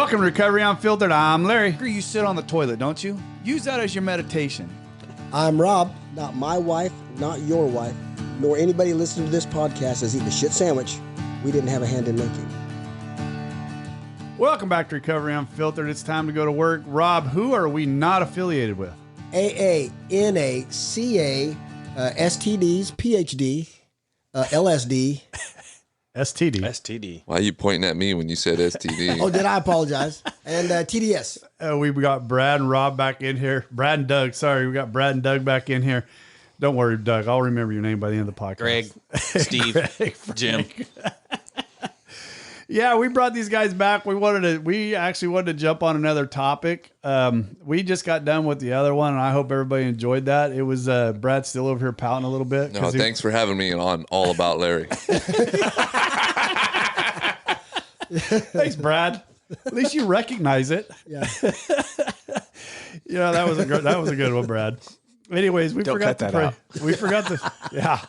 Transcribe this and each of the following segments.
Welcome to Recovery Unfiltered. I'm Larry. You sit on the toilet, don't you? Use that as your meditation. I'm Rob. Not my wife, not your wife, nor anybody listening to this podcast has eaten a shit sandwich we didn't have a hand in making. Welcome back to Recovery Unfiltered. It's time to go to work. Rob, who are we not affiliated with? AA, NA, CA, STDs, PhD, LSD. STD. Why are you pointing at me when you said STD? Oh, did I apologize? And TDS. We got Brad and Rob back in here. Brad and Doug. Sorry, we got Brad and Doug back in here. Don't worry, Doug. I'll remember your name by the end of the podcast. Greg, Steve, Greg, Jim. Yeah, we brought these guys back. We actually wanted to jump on another topic. We just got done with the other one, and I hope everybody enjoyed that. It was Brad still over here pouting a little bit. No, thanks for having me on All About Larry. Thanks, Brad. At least you recognize it. Yeah. That was a good one, Brad. Anyways, we forgot to pray. We forgot to, yeah.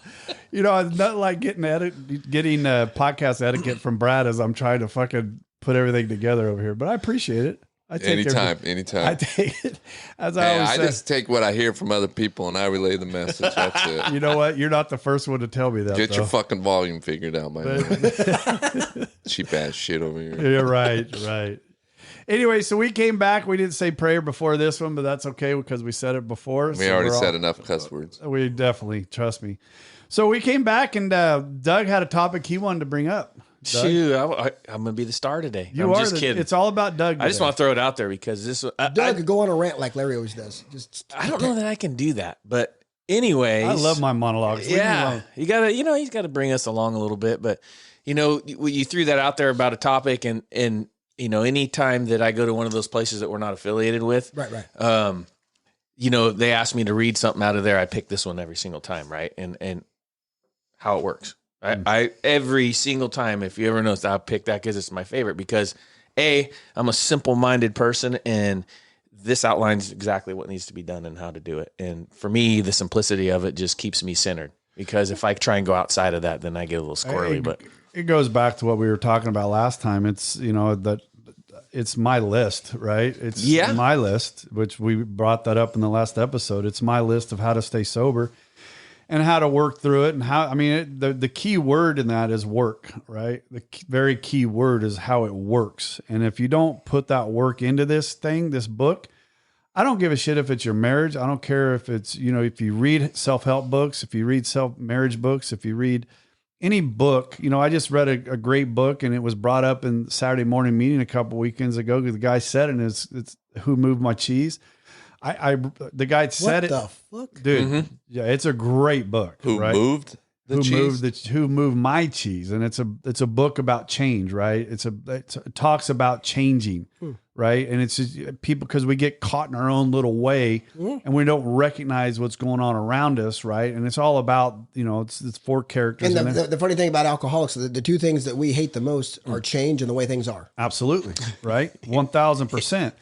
It's not like getting podcast etiquette from Brad as I'm trying to fucking put everything together over here. But I appreciate it. I take anytime. I take it. As I always say. Just take what I hear from other people and I relay the message. That's it. You know what? You're not the first one to tell me that. Get your fucking volume figured out, my man. Cheap ass shit over here. You're right. Anyway, so we came back. We didn't say prayer before this one, but that's okay because we said it before. We already said enough cuss words. We definitely, trust me. So we came back and Doug had a topic he wanted to bring up. Doug? Shoot, I'm going to be the star today. I'm just kidding. It's all about Doug today. I just want to throw it out there because this. Doug could go on a rant like Larry always does. I don't know that I can do that, but anyways, I love my monologues. Yeah, you gotta, he's got to bring us along a little bit, but you threw that out there about a topic, and any time that I go to one of those places that we're not affiliated with, right. They ask me to read something out of there. I pick this one every single time, right? And how it works. I every single time, if you ever notice, I'll pick that because it's my favorite. Because I'm a simple-minded person, and this outlines exactly what needs to be done and how to do it. And for me, the simplicity of it just keeps me centered. Because if I try and go outside of that, then I get a little squirrely. But it goes back to what we were talking about last time. It's it's my list, right? It's my list, which we brought that up in the last episode. It's my list of how to stay sober and how to work through it. And the key word in that is work, right? The very key word is how it works. And if you don't put that work into this book, I don't give a shit if it's your marriage. I don't care if it's, if you read self-help books, if you read marriage books, if you read any book. I just read a great book, and it was brought up in Saturday morning meeting a couple weekends ago. The guy said it, and it's Who Moved My Cheese. The guy said it. What the fuck? Dude, yeah, it's a great book. Who right? moved the cheese? Who moved my cheese? And it's a book about change, right? It talks about changing, right? And it's just people, because we get caught in our own little way, and we don't recognize what's going on around us, right? And it's all about it's four characters. And the funny thing about alcoholics, the two things that we hate the most are change and the way things are. Absolutely, right? 1,000%.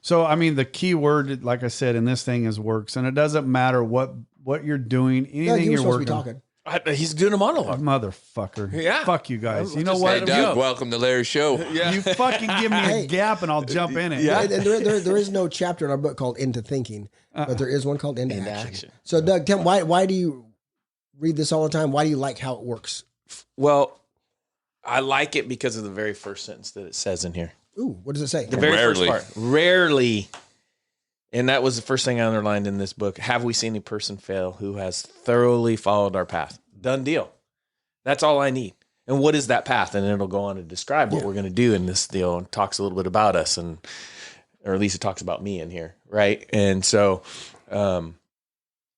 So, the key word, like I said, in this thing is works. And it doesn't matter what you're doing, anything you're working on. He's doing a monologue. Motherfucker. Yeah. Fuck you guys. You know what? Hey, Doug, welcome to Larry's show. Yeah. You fucking give me a gap and I'll jump in it. Yeah. And there is no chapter in our book called Into Thinking, but there is one called Into Action. So, Doug, Tim, why do you read this all the time? Why do you like how it works? Well, I like it because of the very first sentence that it says in here. Ooh, what does it say? The very first part. Rarely. And that was the first thing I underlined in this book. Have we seen a person fail who has thoroughly followed our path? Done deal. That's all I need. And what is that path? And it'll go on to describe what we're going to do in this deal, and talks a little bit about us, or at least it talks about me in here, right? And so, and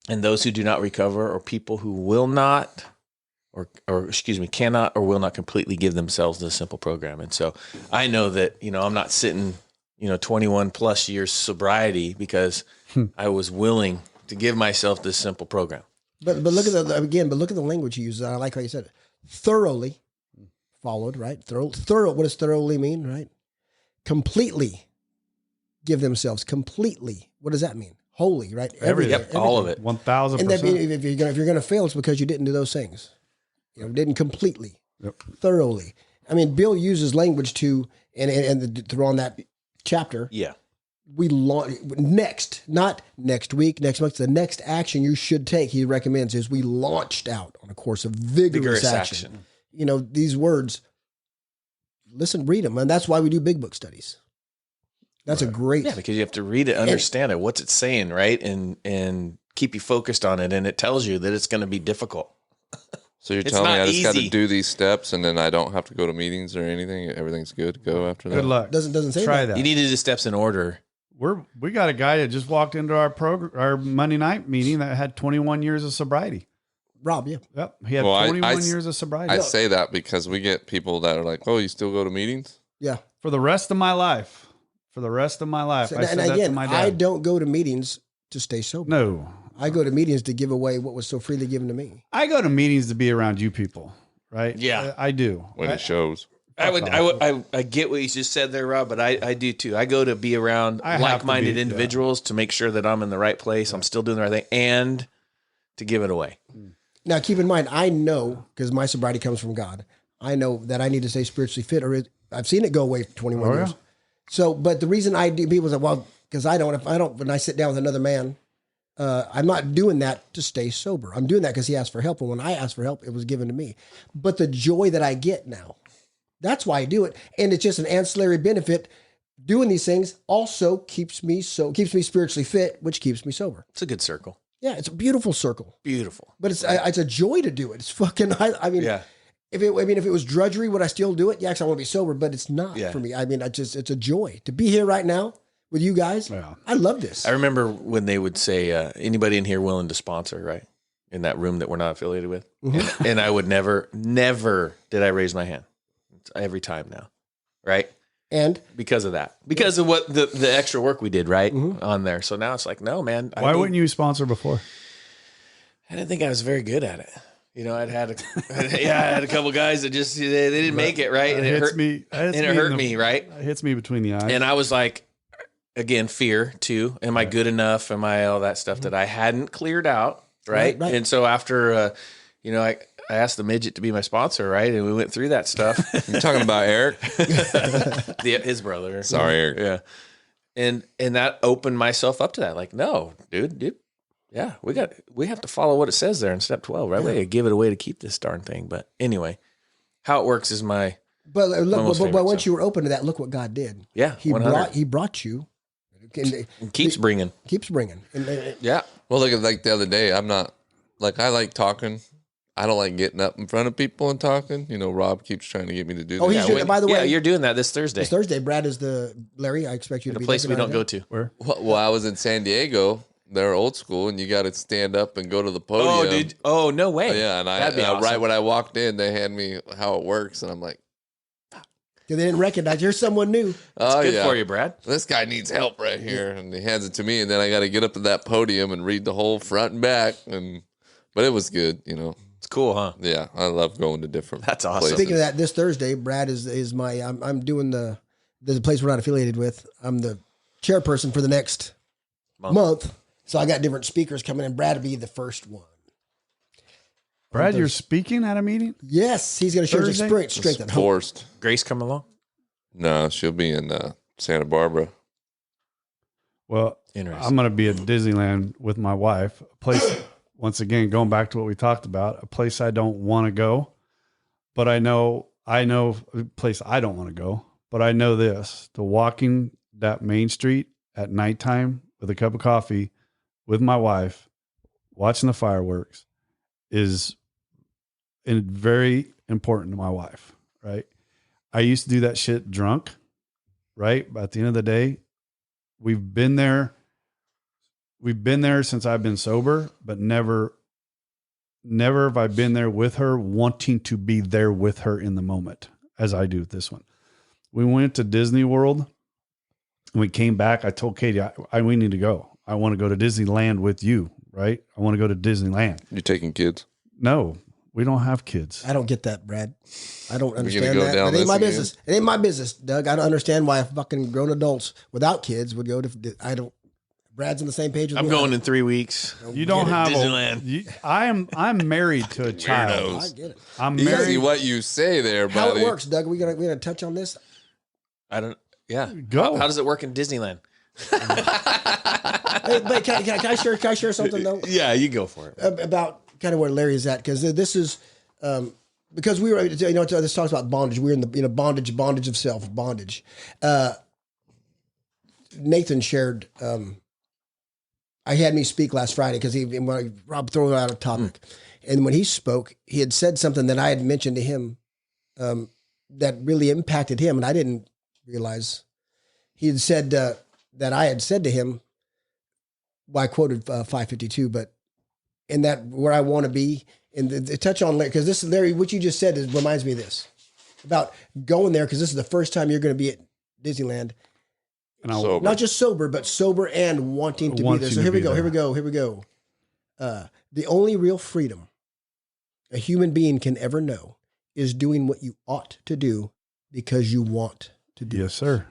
those who do not recover are people who will not, cannot or will not completely give themselves this simple program. And so I know that, I'm not sitting, 21 plus years sobriety because I was willing to give myself this simple program. But look at the language you use. I like how you said it. Thoroughly followed, right? Thorough. What does thoroughly mean, right? Completely give themselves. Completely. What does that mean? Wholly, right? Everything. All of it. 1,000%. And if you're going to fail, it's because you didn't do those things. Didn't completely, thoroughly. I mean, Bill uses language to, and throw on that chapter. Yeah. We not next week, next month, the next action you should take, he recommends, is we launched out on a course of vigorous action. You know, these words, listen, read them. And that's why we do big book studies. That's a great. Yeah, because you have to read it, understand it, what's it saying, right? And keep you focused on it. And it tells you that it's going to be difficult. So you're telling me I just got to do these steps and then I don't have to go to meetings or anything? Everything's good to go after that? Good luck. Doesn't say Try that. You need to do the steps in order. We got a guy that just walked into our Monday night meeting that had 21 years of sobriety. Rob, yeah. Yep. He had 21 years of sobriety. I say that because we get people that are like, oh, you still go to meetings? Yeah. For the rest of my life. For the rest of my life. So, I said that to my dad. I don't go to meetings to stay sober. No. I go to meetings to give away what was so freely given to me. I go to meetings to be around you people, right? Yeah. I do. When it shows. I get what you just said there, Rob, but I do too. I go to be around like-minded individuals to make sure that I'm in the right place. I'm still doing the right thing and to give it away. Now, keep in mind, I know, because my sobriety comes from God, I know that I need to stay spiritually fit, or I've seen it go away for 21 years. So, but the reason I do, people say, well, because when I sit down with another man, I'm not doing that to stay sober. I'm doing that because he asked for help. And when I asked for help, it was given to me. But the joy that I get now, that's why I do it. And it's just an ancillary benefit. Doing these things also keeps me spiritually fit, which keeps me sober. It's a good circle. Yeah, it's a beautiful circle. Beautiful. But it's a joy to do it. It's fucking, I mean, yeah. If it was drudgery, would I still do it? Yeah, because I want to be sober, but it's not for me. I mean, it's a joy to be here right now with you guys. Yeah. I love this. I remember when they would say, anybody in here willing to sponsor, right? In that room that we're not affiliated with. Mm-hmm. And I would never did I raise my hand. It's every time now. Right? And because of that, because of what the extra work we did, right? Mm-hmm. On there. So now it's like, no, man. Why wouldn't you sponsor before? I didn't think I was very good at it. You know, I had a couple guys that just, they didn't make it, right? And it hurt me. And it hurt me, right? It hits me between the eyes. And I was like, again, fear too. Am I good enough? Am I all that stuff that I hadn't cleared out, right? Right. And so after, I asked the midget to be my sponsor, right? And we went through that stuff. You're talking about Eric? His brother. Sorry, Eric. Yeah. And that opened myself up to that. Like, no, dude. Yeah, we have to follow what it says there in step 12, right? Yeah. We got to give it away to keep this darn thing. But anyway, how it works is my. But once you were open to that, look what God did. Yeah, He brought you. Keeps bringing. Yeah. Well, look at like the other day. I'm not like I like talking. I don't like getting up in front of people and talking. You know, Rob keeps trying to get me to do that. Oh, he's doing it, by the way. Yeah, you're doing that this Thursday. This Thursday, Brad is Larry, I expect you to be. A place we don't go to. Where? Well, I was in San Diego. They're old school, and you got to stand up and go to the podium. Oh, dude! Oh, no way! Yeah, and awesome. Right when I walked in, they hand me how it works, and I'm like, they didn't recognize you're someone new. It's good for you, Brad. This guy needs help right here, and he hands it to me, and then I got to get up to that podium and read the whole front and back, but it was good, you know. It's cool, huh? Yeah, I love going to different. That's awesome. Places. Speaking of that, this Thursday, Brad is my. I'm doing the place we're not affiliated with. I'm the chairperson for the next month. So I got different speakers coming in. Brad will be the first one. Brad, you're speaking at a meeting? Yes, he's going to share his experience strength at home. Forced. Grace come along? No, she'll be in Santa Barbara. Well, I'm going to be at Disneyland with my wife. A place, once again, going back to what we talked about, a place I don't want to go, but I know a place I don't want to go, but I know this, the walking that main street at nighttime with a cup of coffee with my wife, watching the fireworks is very important to my wife, right? I used to do that shit drunk, right? But at the end of the day, we've been there since I've been sober, but never have I been there with her, wanting to be there with her in the moment as I do with this one. We went to Disney World and we came back. I told Katie, we need to go. I want to go to Disneyland with you, right? I want to go to Disneyland. You taking kids? No, we don't have kids. I don't get that, Brad. I don't understand that. It ain't my business. It ain't my business, Doug. I don't understand why fucking grown adults without kids would go to. I don't. Brad's on the same page with I'm me. going in 3 weeks. You don't have Disneyland. I'm married to a child. I get it. I'm Easy married. what you say there, How buddy. it works, Doug? We gonna touch on this? I don't. Yeah. Go. How does it work in Disneyland? Hey, but can I share something though? Yeah, you go for it. About kind of where Larry is at, because this is because we were, this talks about bondage. We're in the bondage of self, bondage. Nathan shared. I had me speak last Friday because Rob threw out a topic, and when he spoke, he had said something that I had mentioned to him that really impacted him, and I didn't realize. He had said that I had said to him. Well, I quoted 552, but in that where I want to be, and the touch on because this Larry, what you just said reminds me of this about going there because this is the first time you're going to be at Disneyland. Sober. Not just sober, but sober and wanting to be there. So here we go. The only real freedom a human being can ever know is doing what you ought to do because you want to do. Yes, sir.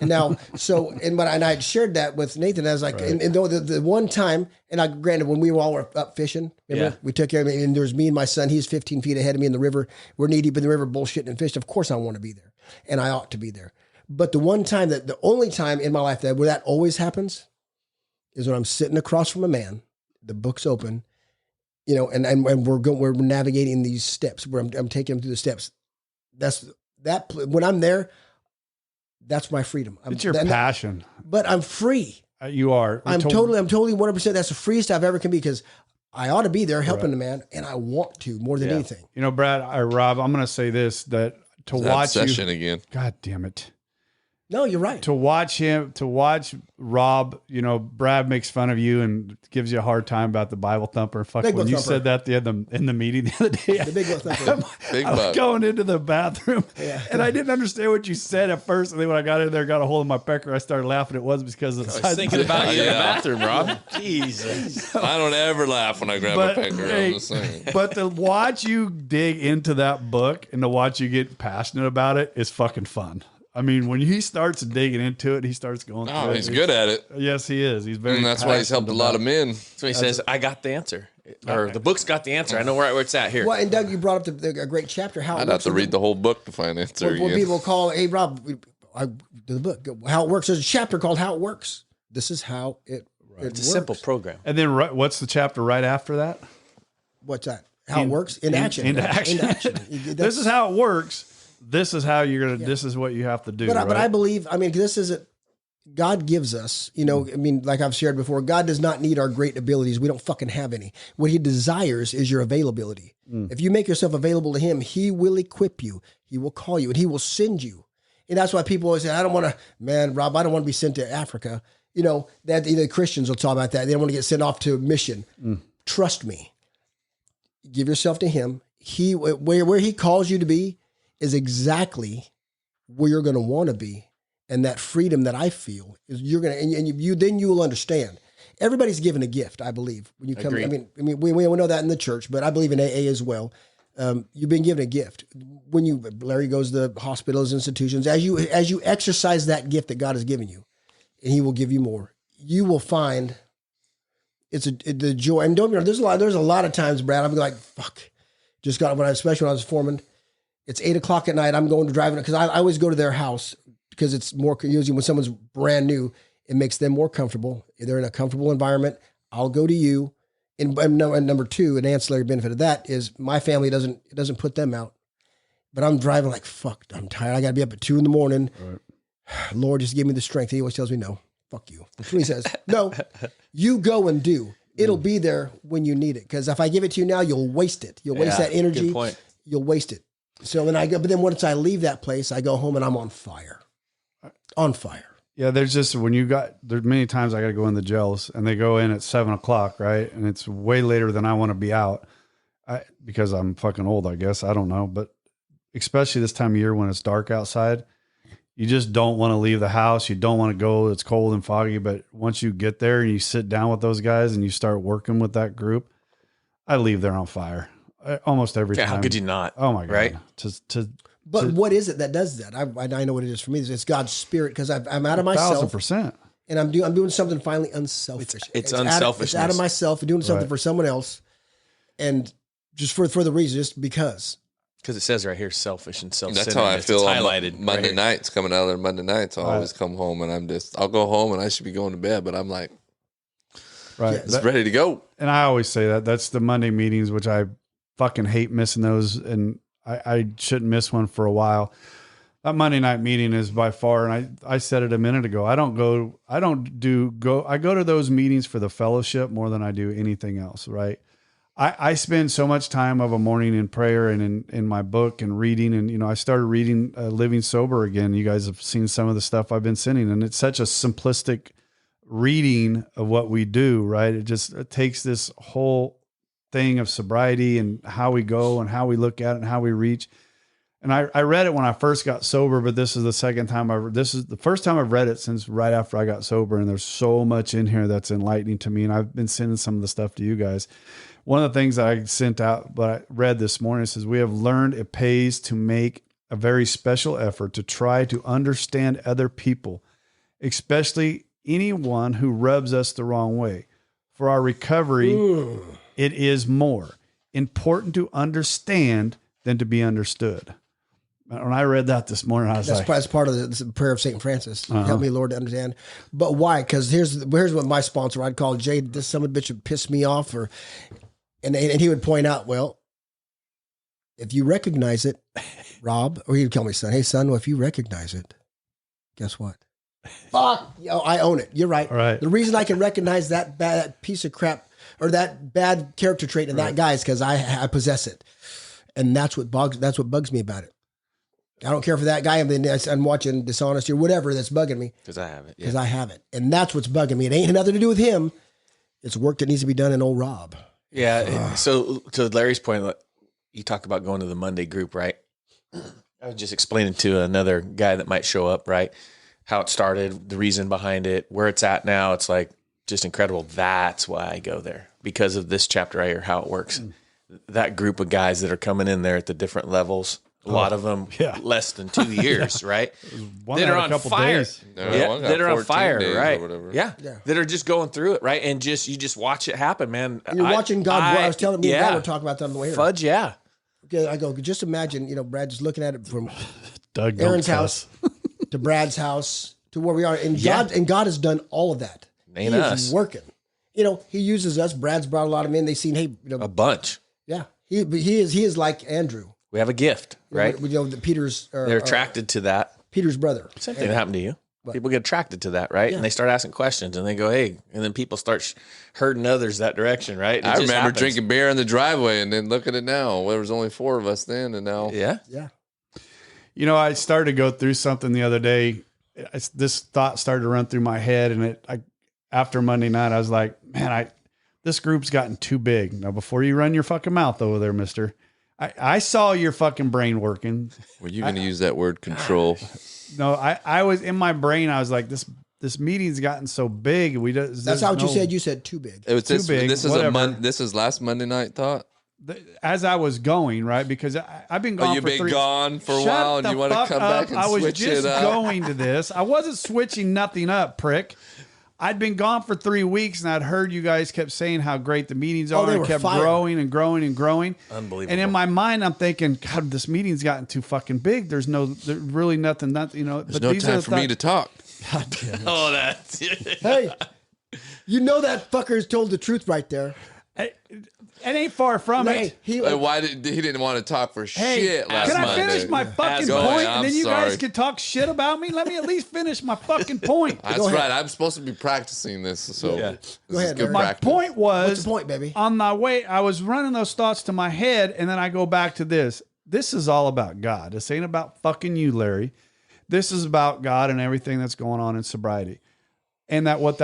And now, and I had shared that with Nathan. I was like, and the one time, and granted, when we were all up fishing, remember, we took care of it, and there was me and my son. He's 15 feet ahead of me in the river. We're knee deep in the river, bullshitting and fishing. Of course, I want to be there, and I ought to be there. But the only time in my life where that always happens is when I'm sitting across from a man, the book's open, and we're navigating these steps where I'm taking him through the steps. When I'm there. That's my freedom. It's your passion. But I'm free. You are. I'm totally 100%. That's the freest I've ever can be because I ought to be there helping the man, and I want to more than anything. Brad, Rob, I'm going to say this, that to watch obsession again. God damn it. No, you're right. To watch Rob, Brad makes fun of you and gives you a hard time about the Bible thumper. When you said that in the meeting the other day, the big book thumper. Big I was going into the bathroom and I didn't understand what you said at first. And then when I got in there, got a hold of my pecker, I started laughing. It was because of the I was thinking about you in the bathroom, Rob. Jesus. I don't ever laugh when I grab a pecker. I'm just saying. But to watch you dig into that book and to watch you get passionate about it is fucking fun. I mean, when he starts digging into it, he starts going through it. He's good at it. Yes, he is. He's very. And that's why he's helped a lot of men. So he says, I got the answer. Or the book's got the answer. I know where it's at here. Well, and Doug, you brought up a great chapter. I'd have to read the whole book to find the answer. When people call, hey, Rob, the book, how it works. There's a chapter called How It Works. This is how it works. It's a simple program. And then what's the chapter right after that? What's that? How it works? Into action. This is how it works. This is how you're going to, this is what you have to do. But I believe, this isn't, God gives us, like I've shared before, God does not need our great abilities. We don't fucking have any. What he desires is your availability. If you make yourself available to him, he will equip you. He will call you and he will send you. And that's why people always say, Rob, I don't want to be sent to Africa. That Christians will talk about that. They don't want to get sent off to a mission. Trust me. Give yourself to him. Where he calls you to be is exactly where you're going to want to be. And that freedom that I feel is you're going to, and then you will understand. Everybody's given a gift, I believe. When you come, Agreed. we know that in the church, but I believe in AA as well. You've been given a gift. When Larry goes to the hospitals, institutions, as you exercise that gift that God has given you, and he will give you more, you will find the joy. And don't get me wrong, there's a lot of times, Brad, I'm like, fuck, especially when I was foreman. It's 8:00 at night. I'm going to drive it because I always go to their house because it's more usually when someone's brand new, it makes them more comfortable. They're in a comfortable environment. I'll go to you. And number two, an ancillary benefit of that is my family doesn't put them out. But I'm driving like, fuck, I'm tired. I got to be up at 2 a.m. Right. Lord, just give me the strength. He always tells me, no, fuck you. That's what he says. No, you go and do. It'll be there when you need it. Because if I give it to you now, you'll waste it. You'll waste that energy. Good point. You'll waste it. So then but then once I leave that place, I go home and I'm on fire. On fire. Yeah, there's many times I got to go in the jails and they go in at 7:00, right? And it's way later than I want to be out because I'm fucking old, I guess. I don't know. But especially this time of year when it's dark outside, you just don't want to leave the house. You don't want to go. It's cold and foggy. But once you get there and you sit down with those guys and you start working with that group, I leave there on fire. Almost every time. How could you not? Oh my God. Right? But what is it that does that? I know what it is for me. It's God's spirit because I'm out of myself. 1,000%. and I'm doing something finally unselfish. It's unselfishness. It's out of myself and doing something for someone else, and just for the reason, just because. Because it says right here, selfish and self-centered. That's how I feel on highlighted Monday right nights, coming out of there Monday nights. I always come home and I'll go home and I should be going to bed, but I'm like, it's ready to go. And I always say that's the Monday meetings, which I fucking hate missing those. And I shouldn't miss one for a while. That Monday night meeting is by far, and I said it a minute ago, I go to those meetings for the fellowship more than I do anything else. Right. I spend so much time of a morning in prayer and in my book and reading. And, I started reading Living Sober again. You guys have seen some of the stuff I've been sending, and it's such a simplistic reading of what we do, right? It takes this whole thing of sobriety and how we go and how we look at it and how we reach. And I read it when I first got sober, but this is the second time this is the first time I've read it since right after I got sober. And there's so much in here that's enlightening to me. And I've been sending some of the stuff to you guys. One of the things that I sent out, but I read this morning, says, we have learned it pays to make a very special effort to try to understand other people, especially anyone who rubs us the wrong way. For our recovery, it is more important to understand than to be understood. When I read that this morning, I was that's part of the prayer of St. Francis. Help me, Lord, to understand. But why? Because here's what my sponsor, I'd call Jay, this some bitch would piss me off, and he would point out, well, if you recognize it, Rob, or he'd tell me, son, hey, son, well, if you recognize it, guess what? Fuck, I own it. You're right. Right. The reason I can recognize that bad piece of crap or that bad character trait in that guy is because I possess it, and that's what bugs me about it. I don't care for that guy. I'm watching Dishonesty or whatever that's bugging me because I have it. Because I have it, and that's what's bugging me. It ain't nothing to do with him. It's work that needs to be done in old Rob. Yeah. So to Larry's point, you talk about going to the Monday group, right? I was just explaining to another guy that might show up, right? How it started, the reason behind it, where it's at now. It's like just incredible. That's why I go there, because of this chapter right here, how it works. That group of guys that are coming in there at the different levels, a lot of them less than 2 years, right? That are on fire. That are on fire, right? Yeah. That are just going through it, right? And you just watch it happen, man. And you're watching God. I was telling me, God, we're talking about that on the way here. Fudge, yeah. Okay, I go, just imagine, Brad just looking at it from Doug Aaron's house to Brad's house to where we are. And God has done all of that. Ain't he us. is working. He uses us. Brad's brought a lot of men. They've seen, a bunch. Yeah. He is like Andrew. We have a gift, right? Peter's. They're attracted to that. Peter's brother. Same thing that happened to you. People get attracted to that, right? Yeah. And they start asking questions, and they go, "Hey," and then people start herding others that direction, right? I remember drinking beer in the driveway, and then look at it now. There was only 4 of us then, and now, yeah. I started to go through something the other day. This thought started to run through my head, and after Monday night, I was like, "Man, this group's gotten too big." Now, before you run your fucking mouth over there, Mister. I saw your fucking brain working. Were you going to use that word control? No, I was in my brain. I was like, this meeting's gotten so big. That's not what you said. You said too big. It was too big. This is last Monday night thought. As I was going, right? Because I've been gone. You've been gone for a while, and you want to come back and switch it up. I was just going to this. I wasn't switching nothing up, prick. I'd been gone for 3 weeks, and I'd heard you guys kept saying how great the meetings are, and kept growing and growing and growing. Unbelievable. And in my mind, I'm thinking, God, this meeting's gotten too fucking big. There's really nothing. There's no time for me to talk. God damn it. Oh, that's hey, that fucker's told the truth right there. It ain't far from it. He didn't want to talk for shit last Can I Monday. finish my fucking point? And then you guys can talk shit about me? Let me at least finish my fucking point. That's right. I'm supposed to be practicing this. So this Go ahead, good my practice. point was, what's the point, baby? On my way, I was running those thoughts to my head, and then I go back to this. This is all about God. This ain't about fucking you, Larry. This is about God and everything that's going on in sobriety. And what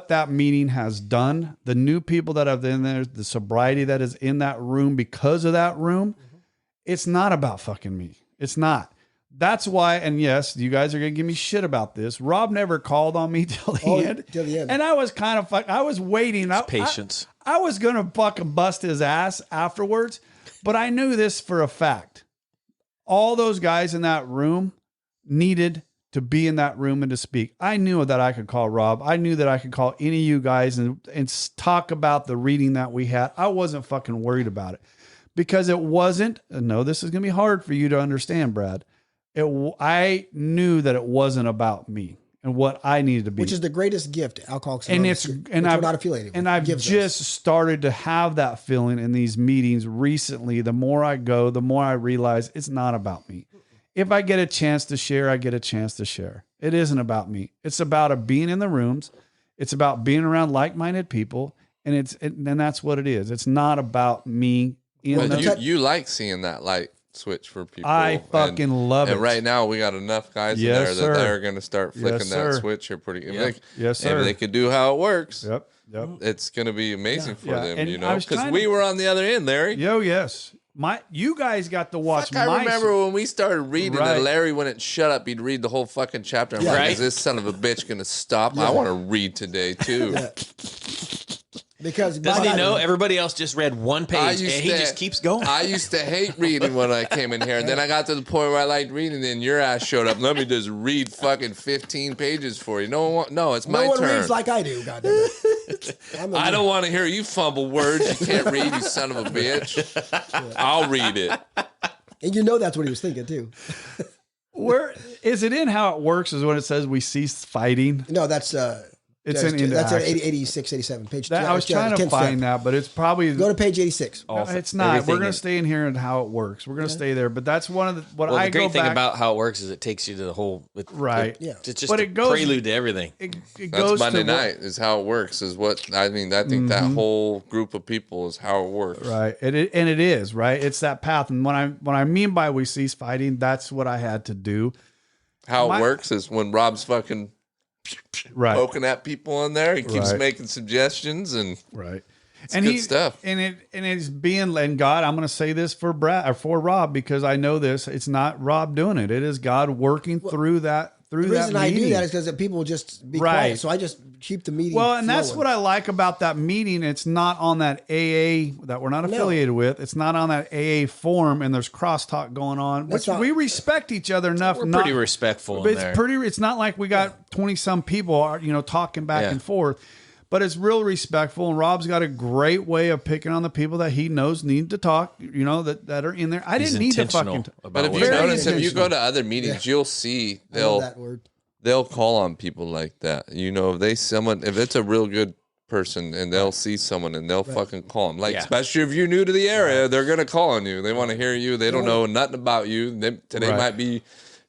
that meeting has done, the new people that have been there, the sobriety that is in that room because of that room, it's not about fucking me. It's not. That's why, and yes, you guys are going to give me shit about this. Rob never called on me till the end. Till the end. And I was kind of I was waiting. Patience. I was going to fucking bust his ass afterwards, but I knew this for a fact. All those guys in that room needed to be in that room and to speak. I knew that I could call Rob. I knew that I could call any of you guys and talk about the reading that we had. I wasn't fucking worried about it because it wasn't, no, this is going to be hard for you to understand, Brad. I knew that it wasn't about me and what I needed to be. Which is the greatest gift Alcoholics Anonymous, and we're not affiliated with. And I've just started to have that feeling in these meetings recently. The more I go, the more I realize it's not about me. If I get a chance to share, I get a chance to share. It isn't about me. It's about being in the rooms. It's about being around like-minded people. And that's what it is. It's not about me. You like seeing that light switch for people. I fucking love it. And right now we got enough guys in there that they're going to start flicking that switch here pretty. Yes, sir. If they could do how it works. Yep. It's going to be amazing for them, and you know, because we were on the other end, Larry. Yes. You guys got to watch. I remember when we started reading that Larry wouldn't shut up. He'd read the whole fucking chapter. I'm like, is this son of a bitch going to stop? I want to read today too. Because doesn't he know everybody else just read one page and he just keeps going? I used to hate reading when I came in here, and then I got to the point where I liked reading, and then your ass showed up. Let me just read fucking 15 pages for you. No, it's my turn. No one reads like I do, goddamn it. I don't want to hear you fumble words. You can't read, you son of a bitch. I'll read it. And you know that's what he was thinking too. Where is it in How It Works? Is when it says we cease fighting? No, that's it's that's at 86, 87 page. I was trying to find that, but it's probably go to page 86. No, it's not. We're going to stay in here and How It Works. We're going to stay there, but that's one of the the great thing about How It Works is it takes you to the whole it's just a prelude to everything. It goes that's Monday night is How It Works is what I mean. I think that whole group of people is how it works, right? And it is right. It's that path, and when I mean by we cease fighting, that's what I had to do. How it works is when Rob's fucking poking at people in there. He keeps making suggestions and it's good stuff. And it's being and God. I'm going to say this for Brad or for Rob because I know this. It's not Rob doing it. It is God working through that. The reason I do that is because people will just be quiet. So I just keep the meeting. Well, and that's what I like about that meeting. It's not on that AA that we're not affiliated with. It's not on that AA forum, and there's crosstalk going on. We respect each other enough. We're pretty respectful. It's not like we got 20 some people, talking back and forth. But it's real respectful, and Rob's got a great way of picking on the people that he knows need to talk, that are in there. I didn't need to fucking but if you notice, if you go to other meetings, you'll see they'll call on people like that. If it's a real good person and they'll see someone and they'll fucking call them. Like, especially if you're new to the area, they're going to call on you. They want to hear you. They don't know nothing about you. Today might be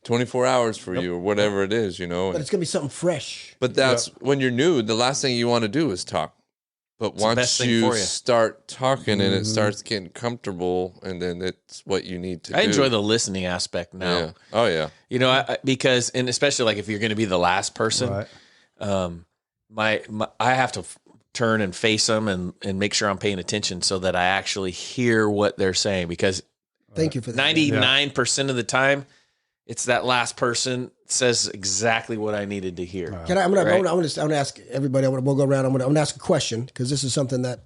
24 hours for you or whatever it is, But it's going to be something fresh. But that's when you're new, the last thing you want to do is talk. But once you start talking and it starts getting comfortable, and then it's what you need to do. I enjoy the listening aspect now. Yeah. Oh, yeah. Because especially like if you're going to be the last person, I have to turn and face them and make sure I'm paying attention so that I actually hear what they're saying. Because thank you for that. 99% of the time, it's that last person says exactly what I needed to hear. I'm going to ask everybody. We'll go around. I'm going to ask a question because this is something that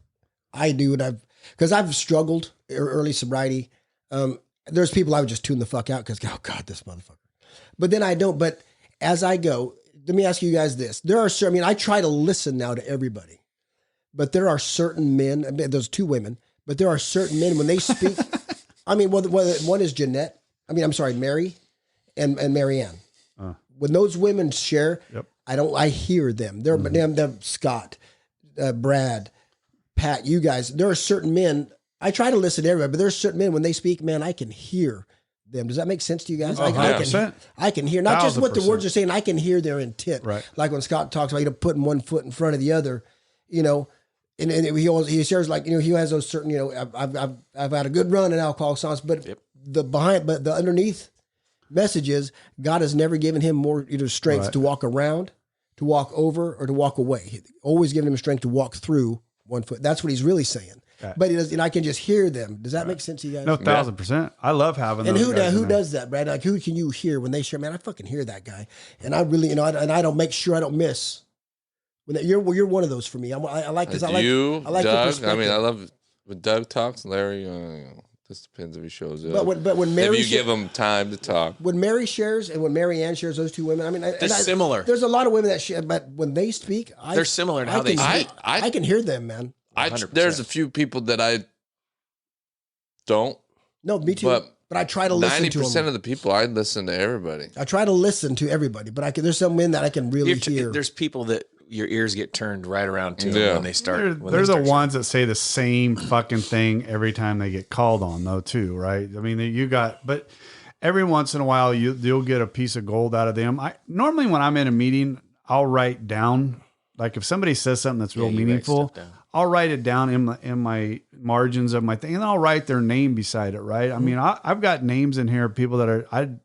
I do, and I've struggled early sobriety. There's people I would just tune the fuck out because God, this motherfucker. But then I don't. But as I go, let me ask you guys this: I try to listen now to everybody, but there are certain men. There's two women, but there are certain men when they speak. One is Jeanette. Mary. And Marianne. When those women share, I hear them. They're Scott, Brad, Pat, you guys. There are certain men. I try to listen to everybody, but there are certain men when they speak, man, I can hear them. Does that make sense to you guys? I can hear not just what the words are saying. I can hear their intent. Right. Like when Scott talks about putting one foot in front of the other, and he shares he has those certain I've had a good run in Alcoholics Anonymous, but the underneath message is God has never given him more strength to walk around, to walk over, or to walk away. He's always given him strength to walk through one foot. That's what he's really saying. Right. But he does, I can just hear them. Does that make sense to you guys? No, 1,000%. I love having and those who does that, Brad? Like who can you hear when they share? Man, I fucking hear that guy, and I really and I don't make sure I don't miss. You're one of those for me. I like you, Doug. I love when Doug talks. Larry, Just depends if he shows up. But when Mary, if you give him time to talk, when Mary shares and when Mary Ann shares, those two women, I mean, they're similar. There's a lot of women that share, but when they speak, they're similar in how they speak. I can hear them, man. There's a few people that I don't. No, me too. But I try to listen to them. 90% of the people, I listen to everybody. I try to listen to everybody, but there's some men that I can really hear. There's people that your ears get turned right around to when they start. They're the ones that say the same fucking thing every time they get called on, though, too, right? I mean, but every once in a while, you'll get a piece of gold out of them. Normally, when I'm in a meeting, I'll write down, like if somebody says something that's real meaningful, I'll write it down in my margins of my thing, and I'll write their name beside it, right? I mean, I've got names in here of people that I've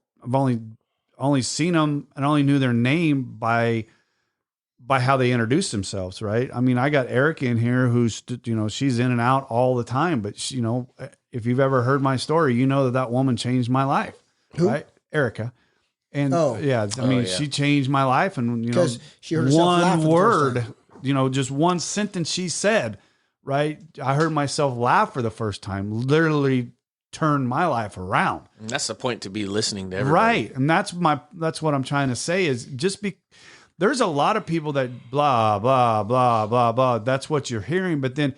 only seen them and only knew their name by how they introduce themselves, right? I mean, I got Erica in here who's, she's in and out all the time, but she, if you've ever heard my story, you know that woman changed my life, right? Erica. And she changed my life, and she heard one word, just one sentence she said, right? I heard myself laugh for the first time, literally turned my life around. And that's the point, to be listening to everybody. Right. And that's what I'm trying to say is there's a lot of people that blah, blah, blah, blah, blah. That's what you're hearing. But then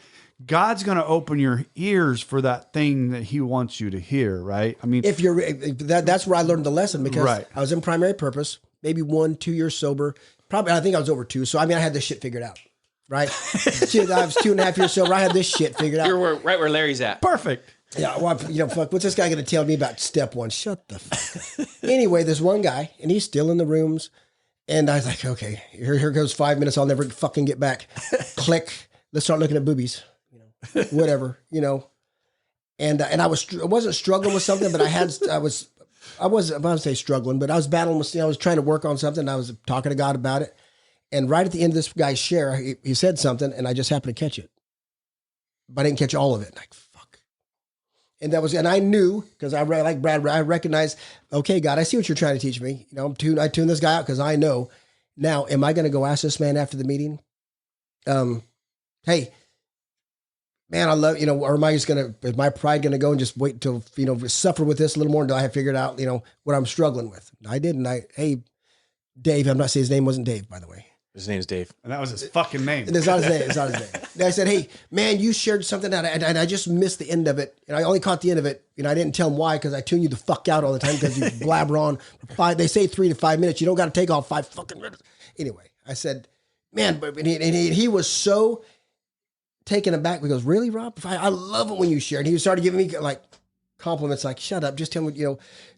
God's going to open your ears for that thing that he wants you to hear, right? I mean, that's where I learned the lesson, because I was in primary purpose, maybe 1-2 years sober. Probably, I think I was over 2. So, I mean, I had this shit figured out, right? I was 2.5 years sober. I had this shit figured out. You're right where Larry's at. Perfect. Yeah, well, fuck, what's this guy going to tell me about step 1? Shut the fuck. Anyway, there's one guy, and he's still in the rooms. And I was like, okay, here goes 5 minutes. I'll never fucking get back. Click. Let's start looking at boobies. Whatever. And I wasn't struggling with something, but I wasn't about to say struggling, but I was battling with. I was trying to work on something. And I was talking to God about it. And right at the end of this guy's share, he said something, and I just happened to catch it, but I didn't catch all of it. Like, fuck. And I knew, because I like Brad, I recognized, okay, God, I see what you're trying to teach me. I tune this guy out because I know. Now, am I going to go ask this man after the meeting? Hey, man, I love, or am I just is my pride going to go and just wait until, suffer with this a little more until I have figured out, what I'm struggling with? I didn't. Hey, Dave, I'm not saying his name wasn't Dave, by the way. His name's Dave. And that was his fucking name. It's not his name. It's not his name. And I said, hey, man, you shared something out, and I just missed the end of it. And I only caught the end of it. I didn't tell him why, because I tune you the fuck out all the time because you blabber on for 5. They say 3 to 5 minutes. You don't got to take all 5 fucking minutes. Anyway, I said, man, but he was so taken aback. He goes, really, Rob? I love it when you share. And he started giving me like compliments, like, shut up, just tell me,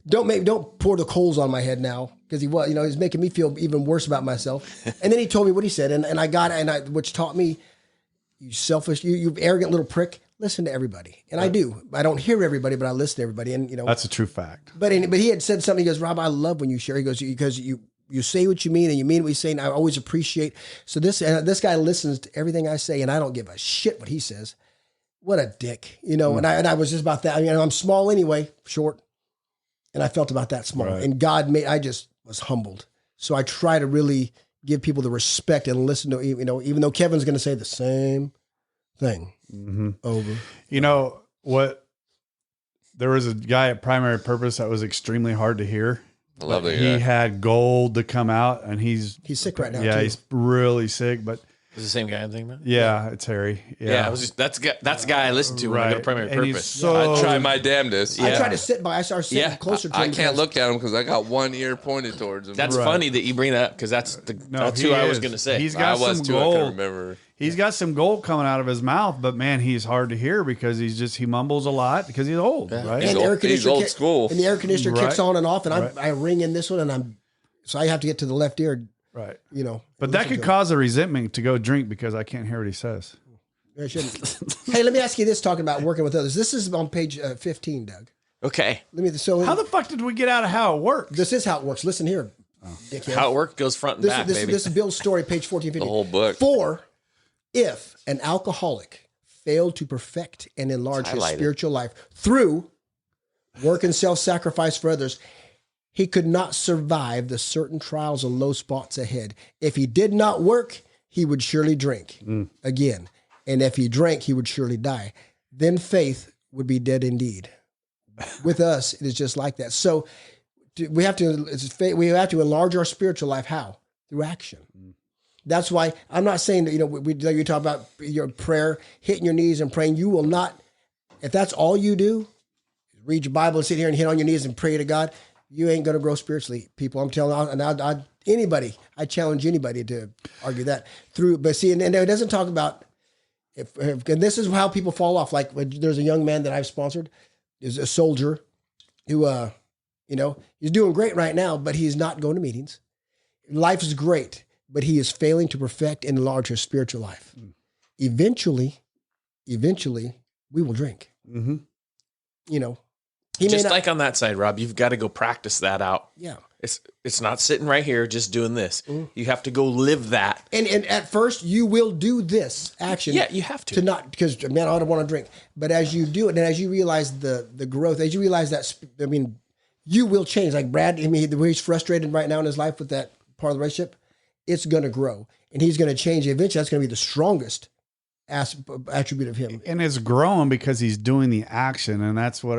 don't pour the coals on my head now, because he was, he's making me feel even worse about myself. And then he told me what he said, and I got it, which taught me, you selfish, you arrogant little prick, listen to everybody. And I do. I don't hear everybody, but I listen to everybody. And that's a true fact. But he had said something. He goes, Rob, I love when you share. He goes, because you say what you mean, and you mean what you say, and I always appreciate. So this guy listens to everything I say, and I don't give a shit what he says. What a dick, And I was just about that. I'm small anyway, short, and I felt about that small. Right. And I just was humbled. So I try to really give people the respect and listen to, even though Kevin's going to say the same thing over. There was a guy at Primary Purpose that was extremely hard to hear. I love that. He had gold to come out, and he's sick right now. Yeah, too. He's really sick, but. Is the same guy I'm thinking about? Yeah, it's Harry. Yeah, that's the guy I listen to when I go to Primary Purpose. I try my damnedest. I try to sit by. I start sitting closer to him. I can't look at him because I got one ear pointed towards him. That's funny that you bring that up, because that's who I was going to say. He's got some gold. I couldn't remember. He's got some gold coming out of his mouth, but man, he's hard to hear because he mumbles a lot because he's old, right? And he's old school. And the air conditioner kicks on and off, and I ring in this one, and so I have to get to the left ear. Right. But that could cause a resentment to go drink because I can't hear what he says. I shouldn't. Hey, let me ask you this, talking about working with others. This is on page 15, Doug. Okay. How the fuck did we get out of how it works? This is how it works. Listen here. How it works goes front and back, baby. This is Bill's story, page 14, 15. The whole book. 4, if an alcoholic failed to perfect and enlarge his spiritual life through work and self-sacrifice for others, he could not survive the certain trials and low spots ahead. If he did not work, he would surely drink again. And if he drank, he would surely die. Then faith would be dead indeed. With us, it is just like that. So we have to enlarge our spiritual life. How? Through action. That's why I'm not saying that, you talk about your prayer, hitting your knees and praying. You will not, if that's all you do, read your Bible and sit here and hit on your knees and pray to God, you ain't going to grow spiritually, people. I'm telling you, I challenge anybody to argue that through, but see, and it doesn't talk about, and this is how people fall off. Like there's a young man that I've sponsored, is a soldier who, he's doing great right now, but he's not going to meetings. Life is great, but he is failing to perfect and enlarge his spiritual life. Eventually, we will drink. Mm-hmm. Just like on that side, Rob, you've got to go practice that out. Yeah. It's not sitting right here just doing this. You have to go live that. And at first you will do this action. Yeah, you have to. Not because, man, I don't want to drink. But as you do it, and as you realize the growth, as you realize that, you will change. Like Brad, the way he's frustrated right now in his life with that part of the relationship, it's going to grow. And he's going to change. Eventually, that's going to be the strongest attribute of him. And it's growing because he's doing the action, and that's how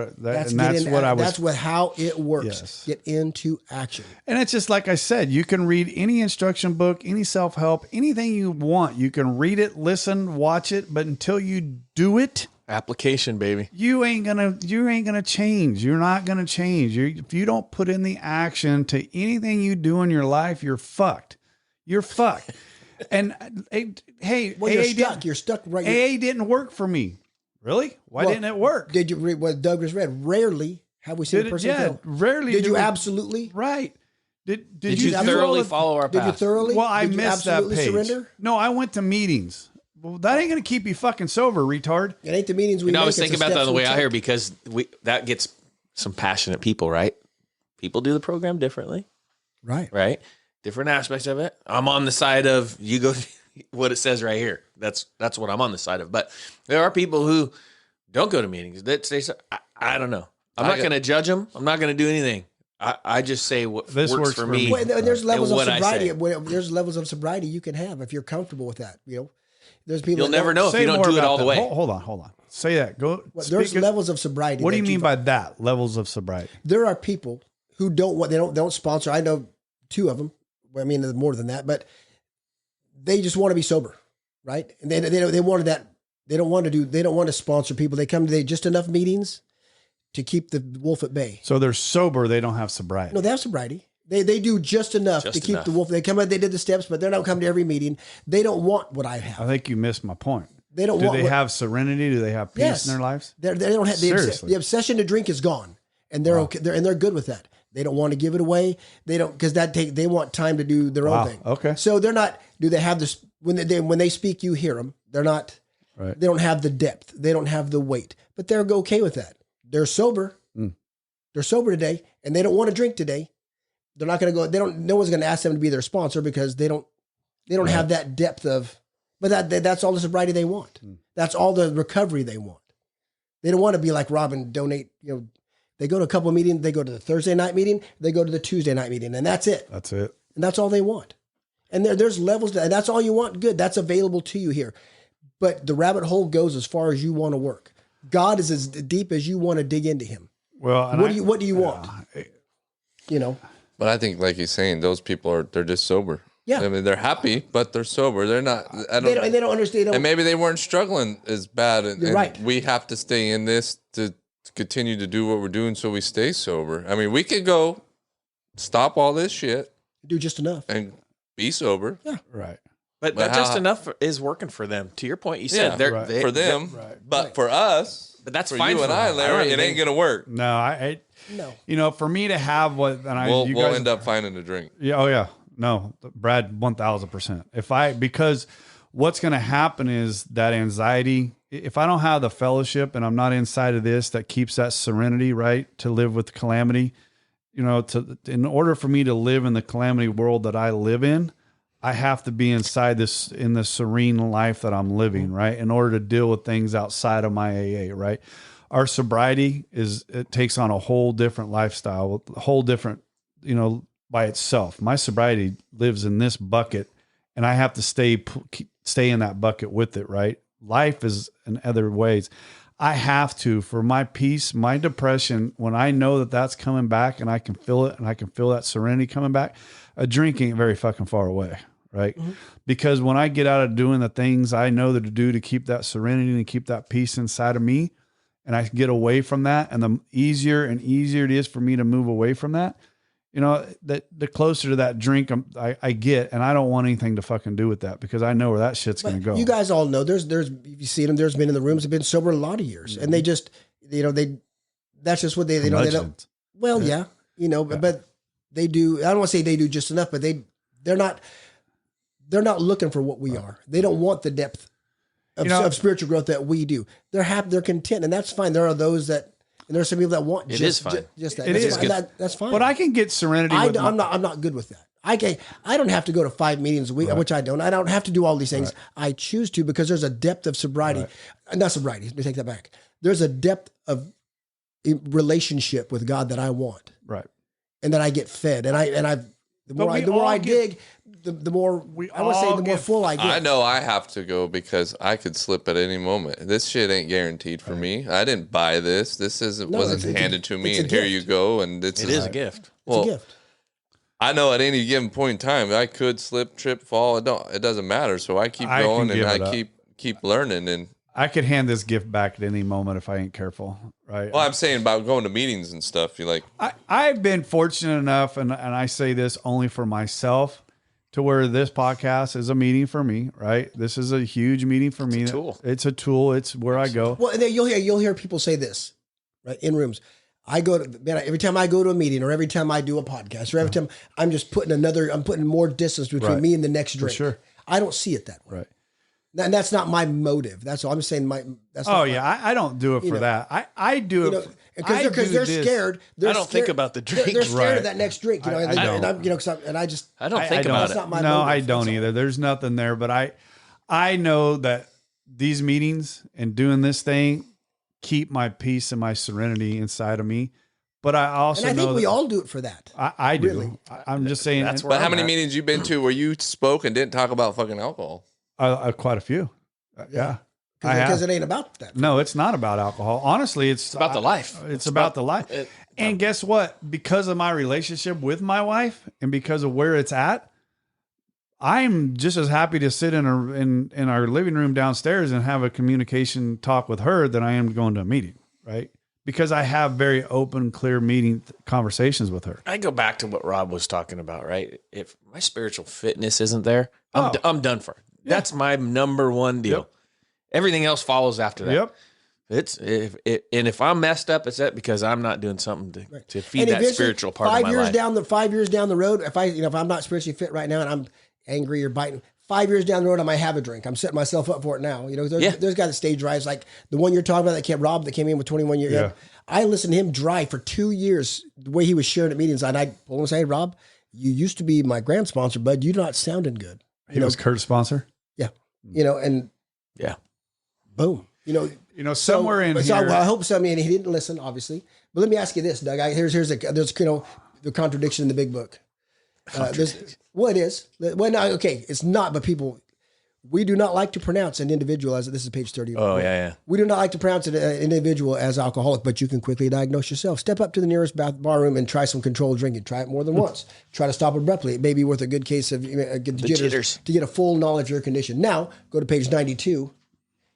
it works. Yes. Get into action. And it's just like I said, you can read any instruction book, any self-help, anything you want. You can read it, listen, watch it, but until you do it, application, baby, you ain't gonna change. You're not gonna change. If you don't put in the action to anything you do in your life, you're fucked. You're fucked. And hey, well, you're stuck right. AA didn't work for me. Really? Why didn't it work? Did you read what Doug just read? Rarely have we seen a person fail. Rarely. Did you absolutely? Right. Did you thoroughly follow our path? Did you thoroughly? Well, I missed that page. Surrender? No, I went to meetings. Well, that ain't going to keep you fucking sober, retard. It ain't the meetings we make. I was thinking about that on the way out here because that gets some passionate people, right? People do the program differently. Right. Different aspects of it. I'm on the side of you go what it says right here. That's what I'm on the side of. But there are people who don't go to meetings. That say, I don't know. I'm not going to judge them. I'm not going to do anything. I just say what works for me. Well, there's levels of sobriety. There's levels of sobriety you can have if you're comfortable with that. There's people. You'll never know if you don't do it all the way. Hold on. Say that. There's levels of sobriety. What do you mean by that? Levels of sobriety. There are people who don't sponsor. I know 2 of them. I mean, more than that, but they just want to be sober, right? And they wanted that. They don't want to sponsor people. They come to just enough meetings to keep the wolf at bay. So they're sober. They don't have sobriety. No, they have sobriety. They do just enough to keep the wolf. They come out. They did the steps, but they're not coming to every meeting. They don't want what I have. I think you missed my point. They don't. Do they have serenity? Do they have peace in their lives? They don't have. Seriously. The obsession to drink is gone, and they're okay. They're good with that. They don't want to give it away. They don't because they want time to do their own thing. Okay. So they're not. Do they have this when they speak? You hear them. They're not. Right. They don't have the depth. They don't have the weight. But they're okay with that. They're sober. They're sober today, and they don't want to drink today. They're not going to go. No one's going to ask them to be their sponsor because they don't have that depth of. But that's all the sobriety they want. That's all the recovery they want. They don't want to be like Rob and donate. They go to a couple of meetings. They go to the Thursday night meeting. They go to the Tuesday night meeting, and that's it. That's it. And that's all they want. And there's levels, and that's all you want. Good, that's available to you here. But the rabbit hole goes as far as you want to work. God is as deep as you want to dig into Him. Well, what do you want? But I think, like he's saying, those people they're just sober. Yeah, I mean, they're happy, but they're sober. They're not. They don't understand. And maybe they weren't struggling as bad. And right. We have to stay in this to continue to do what we're doing so we stay sober. I mean, we could go stop all this shit, do just enough, and be sober. Yeah, right. But that just enough is working for them. To your point, you said for them, but for us, but that's for fine you and I, Larry, it ain't gonna work. No. For me to have what, and we'll end up finding a drink. Yeah. Oh yeah. No, Brad, 1,000%. Because what's going to happen is that anxiety. If I don't have the fellowship and I'm not inside of this, that keeps that serenity, right, to live with calamity. In order for me to live in the calamity world that I live in, I have to be inside this, in the serene life that I'm living, right? In order to deal with things outside of my AA, right? Our sobriety it takes on a whole different lifestyle, a whole different, by itself. My sobriety lives in this bucket, and I have to stay in that bucket with it, right? Life is in other ways. I have to, for my peace, my depression, when I know that that's coming back and I can feel it and I can feel that serenity coming back, a drink ain't very fucking far away. Right. Mm-hmm. Because when I get out of doing the things I know that to do to keep that serenity and keep that peace inside of me, and I get away from that, and the easier and easier it is for me to move away from that, you know, that the closer to that drink I get, and I don't want anything to fucking do with that because I know where that shit's going to go. You guys all know there's you see them. There's been in the rooms have been sober a lot of years, and they just that's just what they don't. Well, yeah, but they do. I don't want to say they do just enough, but they're not looking for what we are. They don't want the depth of spiritual growth that we do. They're happy, they're content, and that's fine. There are those that. And there's some people that want just that. That's fine. But I can get serenity. I'm not good with that. I don't have to go to 5 meetings a week, which I don't. I don't have to do all these things. Right. I choose to because there's a depth of sobriety. Not sobriety. Let me take that back. There's a depth of relationship with God that I want. Right. And that I get fed. The more I dig, the more full I get. I know I have to go because I could slip at any moment. This shit ain't guaranteed for me. I didn't buy this. This wasn't handed to me and here you go. And it is a gift. Well, it's a gift. I know at any given point in time I could slip, trip, fall. It doesn't matter. So I keep going and I keep learning. And I could hand this gift back at any moment if I ain't careful. Right. Well, I'm saying about going to meetings and stuff. I've been fortunate enough, and I say this only for myself, to where this podcast is a meeting for me. Right. This is a huge meeting for me. It's a tool. It's where I go. Well, and then you'll hear people say this, right, in rooms. Every time I go to a meeting or every time I do a podcast or every time I'm just putting more distance between me and the next drink. For sure. I don't see it that way. Right. And that's not my motive. That's all I'm saying. I don't do it for that. I do it because they're scared. I don't think about the drink. They're scared of that next drink. I don't think about it. No, I don't either. There's nothing there, but I know that these meetings and doing this thing keep my peace and my serenity inside of me. But I also think we all do it for that. I do. Really. I'm just saying. But how many meetings you been to where you spoke and didn't talk about fucking alcohol? Quite a few. Yeah. Because it ain't about that. No, it's not about alcohol. Honestly, it's about the life. It's about the life. And guess what? Because of my relationship with my wife and because of where it's at, I'm just as happy to sit in our living room downstairs and have a communication talk with her than I am going to a meeting, right? Because I have very open, clear conversations with her. I go back to what Rob was talking about, right? If my spiritual fitness isn't there, I'm done for. Yeah. That's my number one deal. Yep. Everything else follows after that. Yep. If I'm messed up, it's that because I'm not doing something to feed that spiritual part of my life. 5 years down the road, if I'm not spiritually fit right now and I'm angry or biting, 5 years down the road, I might have a drink. I'm setting myself up for it now. There's guys that stage drives like the one you're talking about that came in with 21 years. Yeah. I listened to him drive for 2 years, the way he was sharing at meetings. And I told him, I say, hey, Rob, you used to be my grand sponsor, bud. You're not sounding good. He was Kurt's sponsor? Yeah. Boom. Somewhere in here. I hope somebody, and he didn't listen, obviously. But let me ask you this, Doug. There's the contradiction in the big book. It is. Well, no, okay, it's not, but we do not like to pronounce an individual as, this is page 30. Oh, yeah. We do not like to pronounce an individual as alcoholic, but you can quickly diagnose yourself. Step up to the nearest bar room and try some controlled drinking. Try it more than once. Try to stop abruptly. It may be worth a good case of jitters to get a full knowledge of your condition. Now, go to page 92.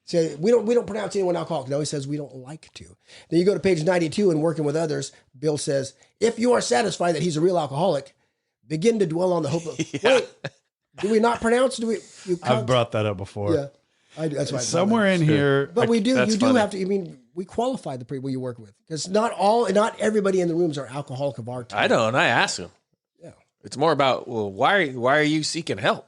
Say, we don't pronounce anyone alcoholic. No, he says we don't like to. Then you go to page 92 and working with others, Bill says, if you are satisfied that he's a real alcoholic, begin to dwell on the hope of, wait, do we not pronounce? I've brought that up before. Yeah. That's why. Somewhere in here. But we do, do have to, we qualify the people you work with. Because not everybody in the rooms are alcoholic of our time. I know, and I ask them. Yeah. It's more about, well, why are you seeking help?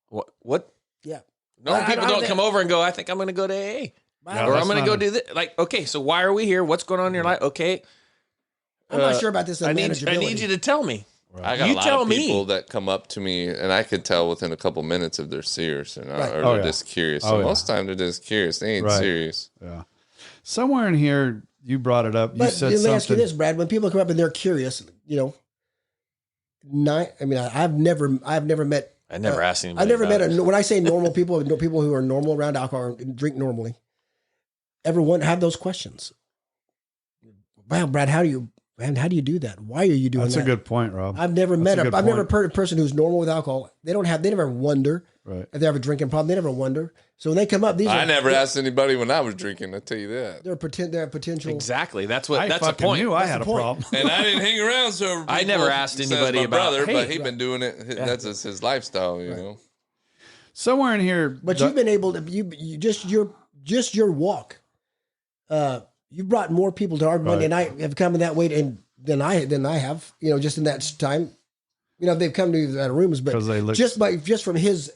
What? Yeah. No, people don't come over and go, I think I'm going to go to AA. Or I'm going to go do this. Like, okay, so why are we here? What's going on in your life? Okay. I'm not sure about this. I need you to tell me. Right. I got a lot of people that come up to me, and I can tell within a couple minutes if they're serious or not, or they're just curious. So most of the time they're just curious. They ain't serious. Yeah. Somewhere in here, you brought it up. You said something. Let me ask you this, Brad. When people come up and they're curious, I've never met. I never asked anybody. I never met when I say normal people, people who are normal around alcohol and drink normally. ever have those questions? Wow, Brad, how do you do that? Why are you doing that? That's a good point, Rob. I've never met I've never heard a person who's normal with alcohol. They never wonder if they have a drinking problem. They never wonder. So when they come up, I never asked anybody when I was drinking. I tell you that. They're potential. Exactly. That's the point. Knew I had a problem, and I didn't hang around. So I never asked anybody my about brother, hey, but he's been doing it. Yeah. That's just his lifestyle, you know. Somewhere in here, but you've been able to you just your walk. You brought more people to our Monday night have come in that way than I have. You know, just in that time. You know, they've come to the rooms, but just from his.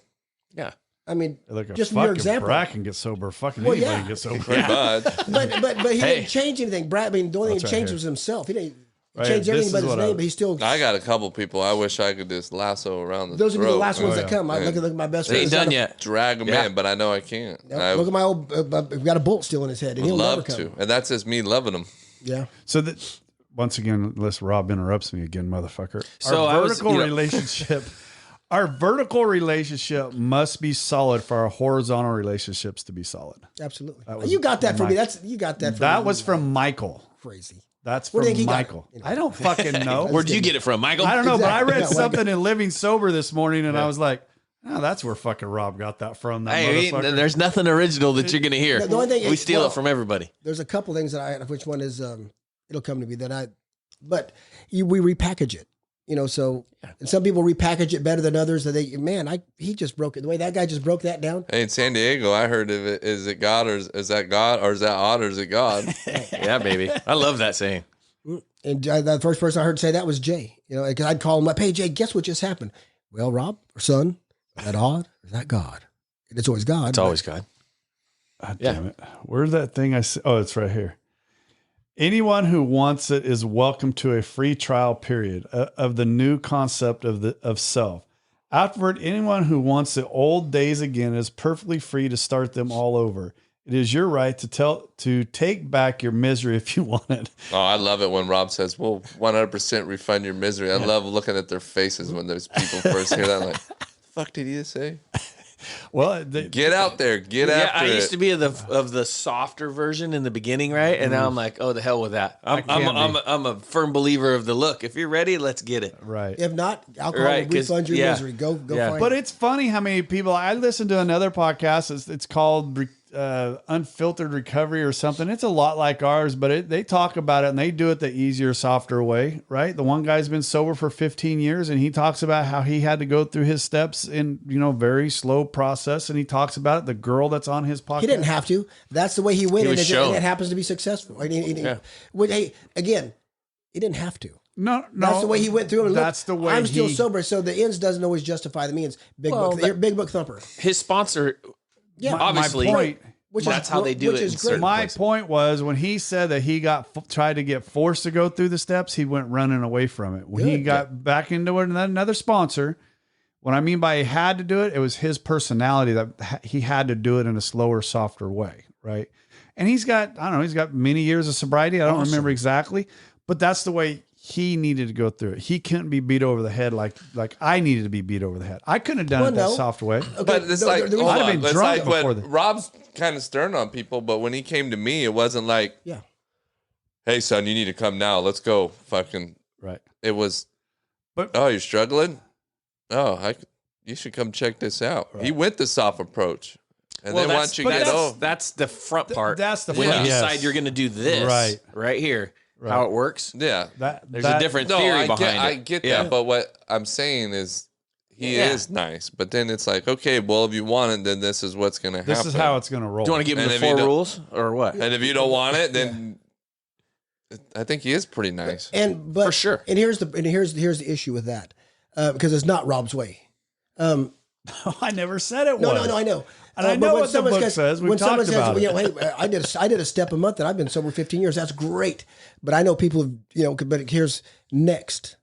Yeah. I mean, like just from your example, Brad can get sober. Fucking anybody can get sober. Yeah. But he didn't change anything. Brad, I mean, the only thing he changed was himself. He didn't change everything but his name, but he still. I got a couple people I wish I could just lasso around the Those throat. would be the last ones that come. I look at my best friend. They ain't done yet. Drag them in, but I know I can't. Look at my old. We've got a bolt still in his head, and he'll never come. To, and that's just me loving him. Yeah. So that once again, unless Rob interrupts me again, motherfucker. So our vertical relationship must be solid for our horizontal relationships to be solid. Absolutely. You got that from me. That was from Michael. Crazy. That's from Michael. I don't fucking know. Where'd you get it from, Michael? I don't know, but I read something in Living Sober this morning, and I was like, "Oh, that's where fucking Rob got that from." There's nothing original that you're gonna hear. The only thing we steal it from everybody. There's a couple things that I have. Which one is? It'll come to me but we repackage it. You know, so and some people repackage it better than others. He just broke it. The way that guy just broke that down. Hey, in San Diego, I heard of it. Is it God or is that God or is that odd or is it God? Yeah, baby. I love that saying. And the first person I heard say that was Jay. You know, because I'd call him up, "Hey, Jay, guess what just happened?" "Well, Rob, or son, is that odd or is that God?" And it's always God. It's always God. God damn it. Where's that thing I said? Oh, it's right here. Anyone who wants it is welcome to a free trial period of the new concept of self. Afterward, anyone who wants the old days again is perfectly free to start them all over. It is your right to take back your misery if you want it. Oh, I love it when Rob says, "We'll 100% refund your misery." I love looking at their faces when those people first hear that. I'm like, "The fuck did he just say?" Well, get out there, get after it. I used to be of the softer version in the beginning, right? And now I'm like, oh, the hell with that. I'm a firm believer of the look. If you're ready, let's get it. Right. If not, alcohol will refund your misery. Go find it. But it's funny how many people I listened to another podcast. It's called Unfiltered Recovery or something. It's a lot like ours, but they talk about it and they do it the easier, softer way, right? The one guy's been sober for 15 years and he talks about how he had to go through his steps in, very slow process. And he talks about it. The girl that's on his podcast. He didn't have to. That's the way he went. And it happens to be successful. Hey, again, he didn't have to. No. That's the way he went through it. That's the way I'm still sober. So the ends doesn't always justify the means. Big book thumper. His sponsor. Yeah, obviously. My point, that's how they do it. My point was when he said that he tried to get forced to go through the steps, he went running away from it. When he got back into it, another sponsor. What I mean by he had to do it, it was his personality that he had to do it in a slower, softer way, right? And he's got many years of sobriety. I don't remember exactly, but that's the way he needed to go through it. He couldn't be beat over the head like I needed to be beat over the head. I couldn't have done it that soft way. Okay, but it's I'd have been drunk before this. Rob's kind of stern on people, but when he came to me, it wasn't like, "Hey, son, you need to come now. Let's go." Fucking right. It was, "Oh, you're struggling? Oh, you should come check this out." Right. He went the soft approach. And then once you that's the front part. That's the when you decide you're going to do this right here. Right. How it works. Yeah. There's a different theory behind it. I get that, but what I'm saying is he is nice. But then it's like, okay, well, if you want it, then this is what's going to happen. This is how it's going to roll. Do you want to give him the 4 rules or what? And if you don't want it, then I think he is pretty nice. But for sure. And here's the issue with that. Because it's not Rob's way. I never said it was. No, I know. And I know what the book says. We've talked about it. Hey, I did a step a month and I've been sober 15 years. That's great. But I know people, but here's next.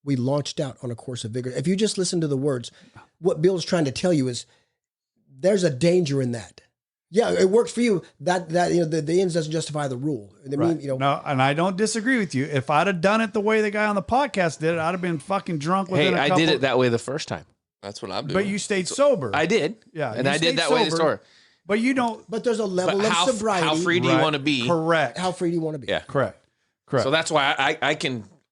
We launched out on a course of vigor. If you just listen to the words, what Bill's trying to tell you is there's a danger in that. Yeah, it works for you. That the ends doesn't justify the rule. No, and I don't disagree with you. If I'd have done it the way the guy on the podcast did it, I'd have been fucking drunk within a couple. I did it that way the first time. That's what I'm doing. But you stayed sober. I did. Yeah. And I did that way in the store. But you don't. But there's a level of sobriety. How free do you want to be? Correct. How free do you want to be? Yeah. Correct. So that's why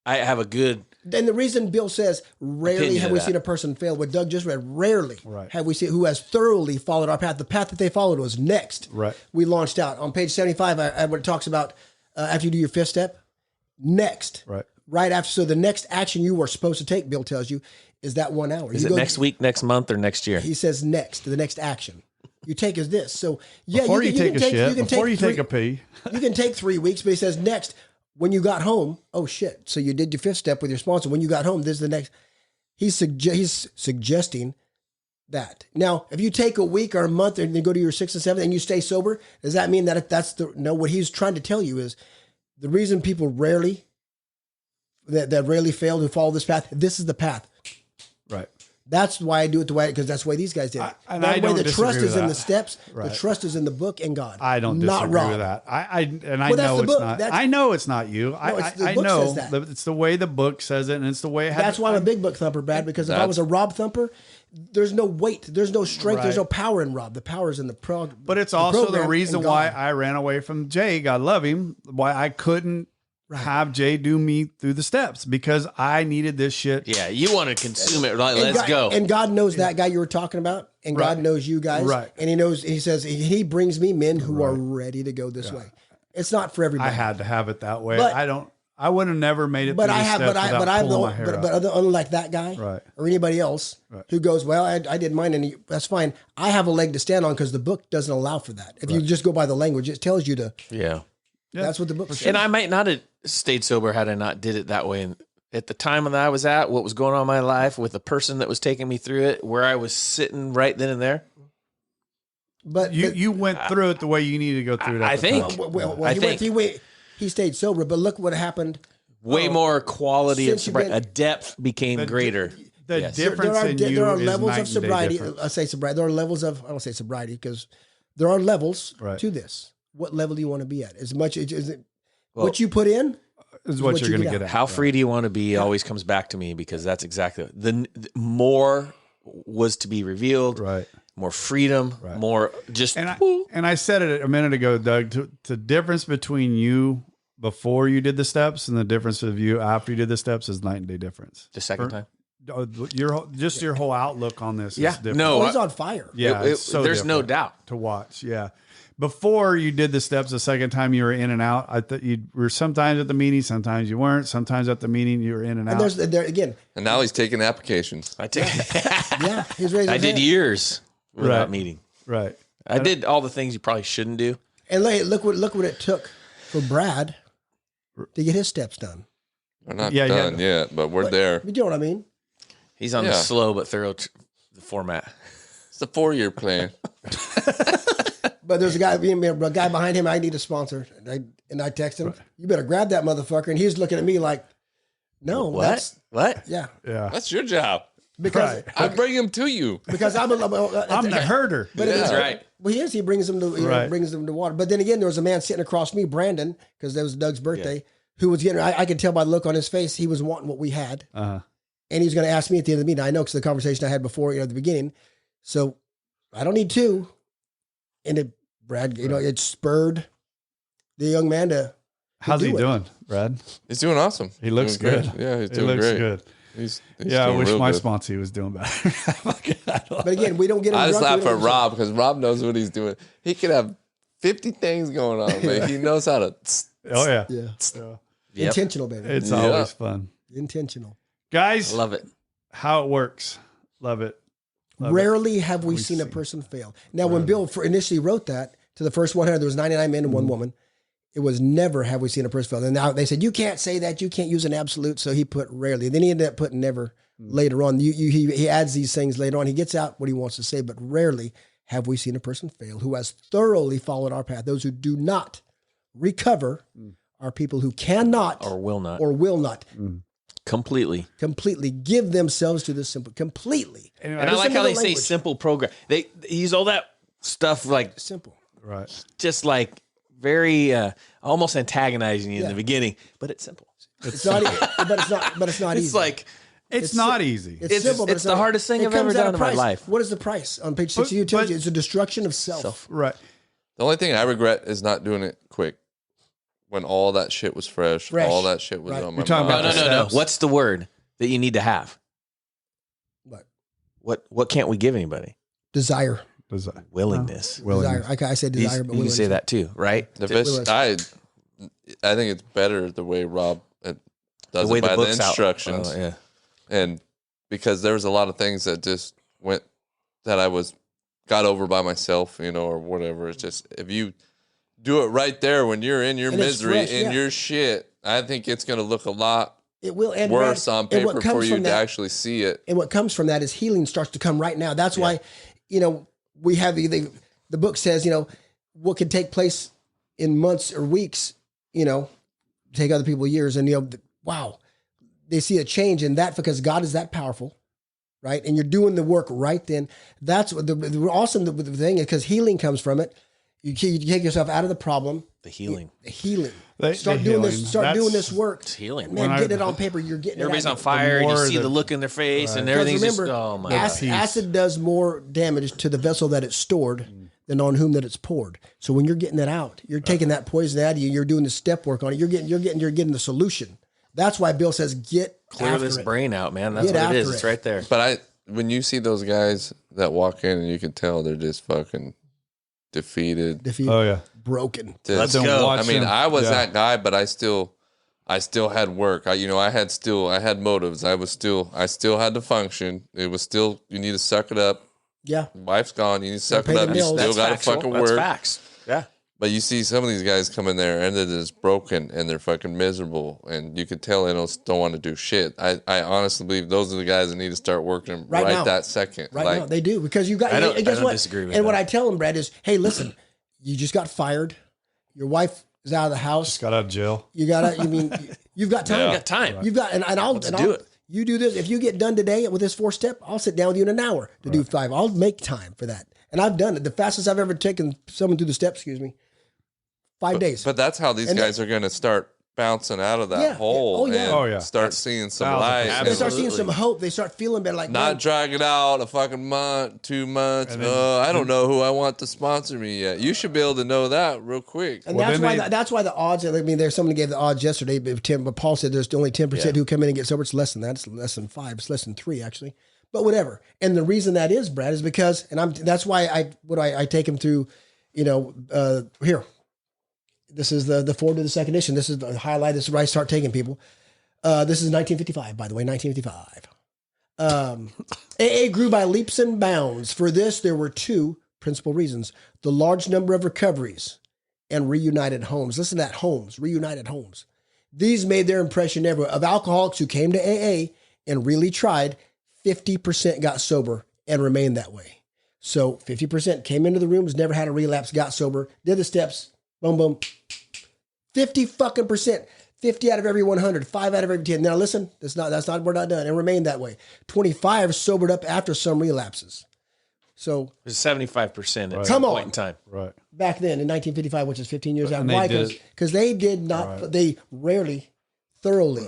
I have a good. And the reason Bill says, rarely have we seen a person fail, what Doug just read, rarely have we seen who has thoroughly followed our path. The path that they followed was next. Right. We launched out. On page 75, when it talks about after you do your fifth step, next. Right after. So the next action you were supposed to take, Bill tells you, is that 1 hour. Is it next week, next month, or next year? He says next. The next action you take is this. So yeah, before you take a shit, before you take a pee. You can take 3 weeks, but he says next. When you got home, oh shit. So you did your fifth step with your sponsor. When you got home, this is the next. He's suggesting that. Now, if you take a week or a month and then go to your sixth and seventh and you stay sober, does that mean that what he's trying to tell you is the reason people rarely fail to follow this path, this is the path. Right. That's why I do it the way, because that's the way these guys did it. I don't the trust is that. in the steps. Right. The trust is in the book and God. I don't disagree with that. I know it's not. I know it's not you. I know it's the way the book says it, and it's the way. That's why I'm a big book thumper, Brad. Because if I was a Rob thumper, there's no weight, there's no strength, there's no power in Rob. The power is in the But it's also the reason why I ran away from Jay. God love him. Why I couldn't. Have Jay do me through the steps because I needed this shit. Yeah, you want to consume it. Like, let's go. And God knows that guy you were talking about, and God knows you guys. Right. And he knows, he says, he brings me men who are ready to go this way. It's not for everybody. I had to have it that way. I would have never made it but through I the have, steps but I, without but I'm pulling my hair out. But unlike that guy or anybody else who goes, well, I did mine and that's fine. I have a leg to stand on because the book doesn't allow for that. If you just go by the language, it tells you to. Yeah. That's what the book says. And I might not have stayed sober had I not did it that way. And at the time that I was at, what was going on in my life with the person that was taking me through it, where I was sitting right then and there. But you went through it the way you needed to go through it. I think. He stayed sober, but look what happened. Way more quality of sobriety. A depth became greater. The difference in you there are is levels night of sobriety. and day I say sobriety. There are levels of, I don't say sobriety because there are levels to this. What level do you want to be at? As much as what you put in is what you're going to get at. How free do you want to be always comes back to me because that's exactly the more was to be revealed. Right. More freedom, more just. And I said it a minute ago, Doug, the difference between you before you did the steps and the difference of you after you did the steps is night and day difference. The second time? Your whole outlook on this is different. No, he's on fire. Yeah, there's no doubt. To watch, yeah. Before you did the steps the second time you were in and out, I thought you were sometimes at the meeting, sometimes you weren't. Sometimes at the meeting you were in and out. And there again. And now he's taking applications. I take. He's raising. I did years without meeting. Right. I did all the things you probably shouldn't do. And look what it took for Brad to get his steps done. We're not done yet, but we're there. You know what I mean? He's on the slow but thorough format. It's the 4-year plan. But there's a guy behind him. I need a sponsor, and I text him. You better grab that motherfucker. And he's looking at me like, "No, what? Yeah, that's your job. Because I bring him to you. Because I'm the herder. But that's right. Well, he is. He brings them to brings them to water. But then again, there was a man sitting across me, Brandon, because that was Doug's birthday, who was getting. I could tell by the look on his face, he was wanting what we had, and he was going to ask me at the end of the meeting. I know because the conversation I had before, at the beginning. So I don't need two. And Brad, it spurred the young man to. How's he doing, Brad? He's doing awesome. He looks good. Yeah, he's doing great. Good. He's I wish my sponsor was doing better. But again, we don't get him. I just laugh at Rob because Rob knows what he's doing. He could have 50 things going on, but he knows how to. Intentional, baby. It's always fun. Intentional. Guys, love it. How it works. Love it. Rarely have we seen a person fail. Now, when Bill initially wrote that to the first 100, there was 99 men and one woman. It was never have we seen a person fail. And now they said, you can't say that. You can't use an absolute. So he put rarely. And then he ended up putting never later on. He adds these things later on. He gets out what he wants to say, but rarely have we seen a person fail who has thoroughly followed our path. Those who do not recover are people who cannot or will not completely give themselves to this simple, completely. And I like how they say simple program. They use all that stuff like simple, right? Just like very almost antagonizing you in the beginning, but it's simple. It's not, but it's not easy. It's like It's not easy. It's simple, but it's the hardest thing I've ever done in my life. What is the price? On page 62, it tells you it's a destruction of self. Right. The only thing I regret is not doing it quick. When all that shit was fresh. All that shit was on my mind. No. What's the word that you need to have? What can't we give anybody? Desire. Willingness. Desire. I say desire, but you can say that too, right? The best, I think it's better the way Rob does it by the instructions. Yeah. And because there was a lot of things that just went that I got over by myself, or whatever. It's just if you do it right there when you're in your misery your shit, I think it's going to look a lot worse on paper for you to actually see it. And what comes from that is healing starts to come right now. That's why, we have the book says, what could take place in months or weeks, take other people years, and wow, they see a change in that because God is that powerful, right? And you're doing the work right then. That's what the awesome the thing is, because healing comes from it. You take yourself out of the problem. The healing. Start doing this work. It's healing. Man, getting it on paper, you're getting everybody's it on fire, and you see the look in their face, and everything's just, oh my God. Acid does more damage to the vessel that it's stored than on whom that it's poured. So when you're getting it out, you're taking that poison out of you, you're doing the step work on it, you're getting the solution. That's why Bill says clear this brain out, man. That's what it is. It's right there. But when you see those guys that walk in and you can tell they're just fucking defeated. Oh yeah. Broken. Let's go. I mean, I was that guy, but I still had work. I had motives. I still had to function. It was still, you need to suck it up. Yeah. Wife's gone. You need to suck it up. You still got to fucking work. That's facts. Yeah. But you see some of these guys come in there and they're just broken and they're fucking miserable. And you could tell they don't want to do shit. I honestly believe those are the guys that need to start working right that second. Right now, they do. Because you got, I don't disagree with that. And what I tell them, Brad, is, hey, listen, you just got fired. Your wife is out of the house. Just got out of jail. You've got time. You got time. You've got, and I'll do it. You do this. If you get done today with this 4-step, I'll sit down with you in an hour to do 5. I'll make time for that. And I've done it. The fastest I've ever taken someone through the steps, 5 days. But that's how these guys are going to start bouncing out of that hole and start seeing some light. They start seeing some hope. They start feeling better. Like, not drag it out a fucking month, 2 months. I don't know who I want to sponsor me yet. You should be able to know that real quick. And that's why the odds. I mean, there's someone gave the odds yesterday, but Paul said there's only 10% who come in and get sober. It's less than that. It's less than 5. It's less than 3 actually. But whatever. And the reason that is, Brad, is because, and that's why I take him through. Here. This is the forward to the second edition. This is the highlight. This is where I start taking people. This is 1955, by the way, 1955. AA grew by leaps and bounds. For this, there were 2 principal reasons. The large number of recoveries and reunited homes. Listen to that, homes, reunited homes. These made their impression everywhere. Of alcoholics who came to AA and really tried, 50% got sober and remained that way. So 50% came into the rooms, never had a relapse, got sober, did the steps, boom, boom. 50 fucking percent. 50 out of every 100, 5 out of every 10. Now listen, we're not done. It remained that way. 25 sobered up after some relapses. So it was 75% at some point in time. Right. Back then in 1955, which is 15 years out. Why? Because they did not, they rarely, thoroughly,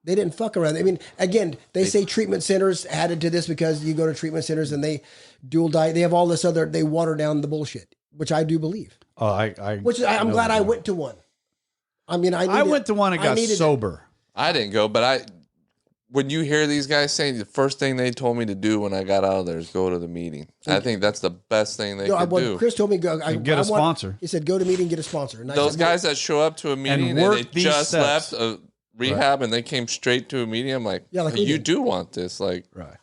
they didn't fuck around. I mean, again, they say treatment centers added to this because you go to treatment centers and they dual diet. They have all this other, they water down the bullshit, which I do believe. Oh, I'm glad I went to one. I mean, I went to one and got sober. I didn't go, but when you hear these guys saying the first thing they told me to do when I got out of there is go to the meeting. I think that's the best thing they could do. Chris told me get a sponsor. He said go to meeting, get a sponsor. And those guys that show up to a meeting and they just left a rehab and they came straight to a meeting, I'm like, you do want this, like. Right.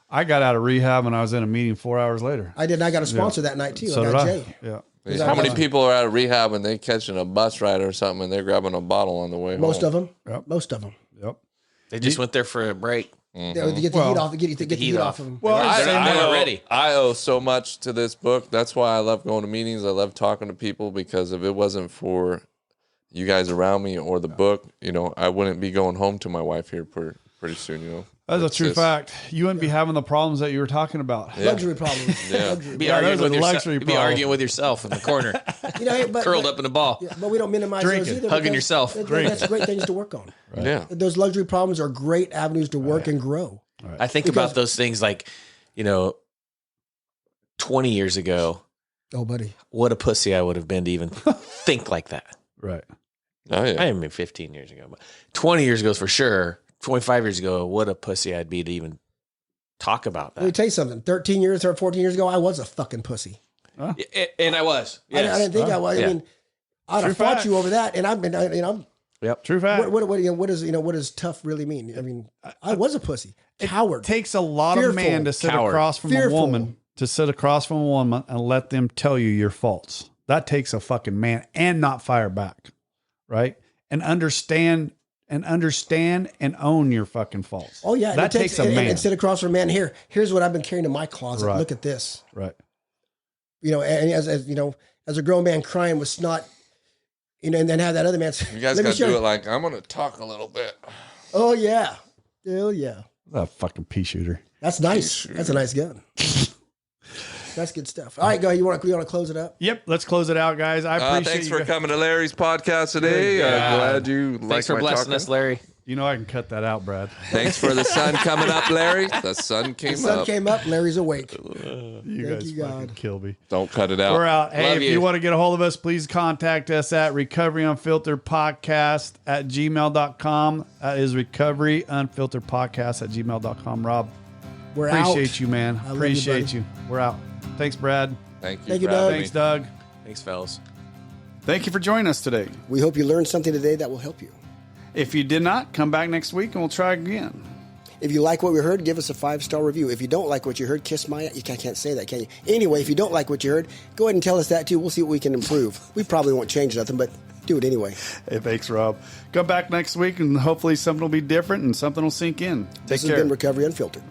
I got out of rehab and I was in a meeting 4 hours later. I did. I got a sponsor that night too. So I got Jay. Yeah. How many people are out of rehab and they catching a bus ride or something and they're grabbing a bottle on the way home? Most of them. Yep. Most of them. Yep. They just went there for a break. Mm-hmm. To get the heat off. Get the heat off of them. Well, I owe so much to this book. That's why I love going to meetings. I love talking to people, because if it wasn't for you guys around me or the book, I wouldn't be going home to my wife here pretty soon, you know. That's a true fact. You wouldn't be having the problems that you were talking about. Luxury problems. Yeah. Be arguing with yourself in the corner, curled up in a ball. Yeah, but we don't minimize those either. Hugging yourself. That's great things to work on. Right. Yeah. Those luxury problems are great avenues to work and grow. Right. I think about those things like, 20 years ago. Oh, buddy. What a pussy I would have been to even think like that. Right. Oh, yeah. I mean, 15 years ago, but 20 years ago for sure. 25 years ago, what a pussy I'd be to even talk about that. Let me tell you something. 13 years or 14 years ago, I was a fucking pussy. Huh? And I was. Yes. I didn't think I was. Yeah. I mean, I'd have fought you over that, and I've been, Yep. True fact. What does tough really mean? I mean, I was a pussy. Coward. It takes a lot of man to sit across from a woman, and let them tell you your faults. That takes a fucking man, and not fire back. Right? And understand and own your fucking faults. Oh yeah. That takes a man. And sit across from a man. Here's what I've been carrying in my closet. Right. Look at this. Right. And as a grown man crying with snot, and then have that other man say, you guys got to do it like, I'm going to talk a little bit. Oh yeah. Hell yeah. That fucking pea shooter. That's nice. That's a nice gun. That's good stuff. All right, go. You want to close it up? Yep. Let's close it out, guys. I appreciate thanks for coming to Larry's podcast today. Glad you liked my Thanks for blessing us, Larry. You know I can cut that out, Brad. Thanks for the sun coming up, Larry. The sun came up. The sun came up. Larry's awake. You guys fucking kill me. Don't cut it out. We're out. Hey, if you want to get a hold of us, please contact us at recoveryunfilteredpodcast at gmail.com. That is recoveryunfilteredpodcast at gmail.com. Rob, we're out. Appreciate you, man. Appreciate you. We're out. Thanks, Brad. Thank you, Doug. Thanks, Doug. Thanks, fellas. Thank you for joining us today. We hope you learned something today that will help you. If you did not, come back next week and we'll try again. If you like what we heard, give us a 5-star review. If you don't like what you heard, kiss my... You can't say that, can you? Anyway, if you don't like what you heard, go ahead and tell us that too. We'll see what we can improve. We probably won't change nothing, but do it anyway. Hey, thanks, Rob. Come back next week and hopefully something will be different and something will sink in. This has been Recovery Unfiltered.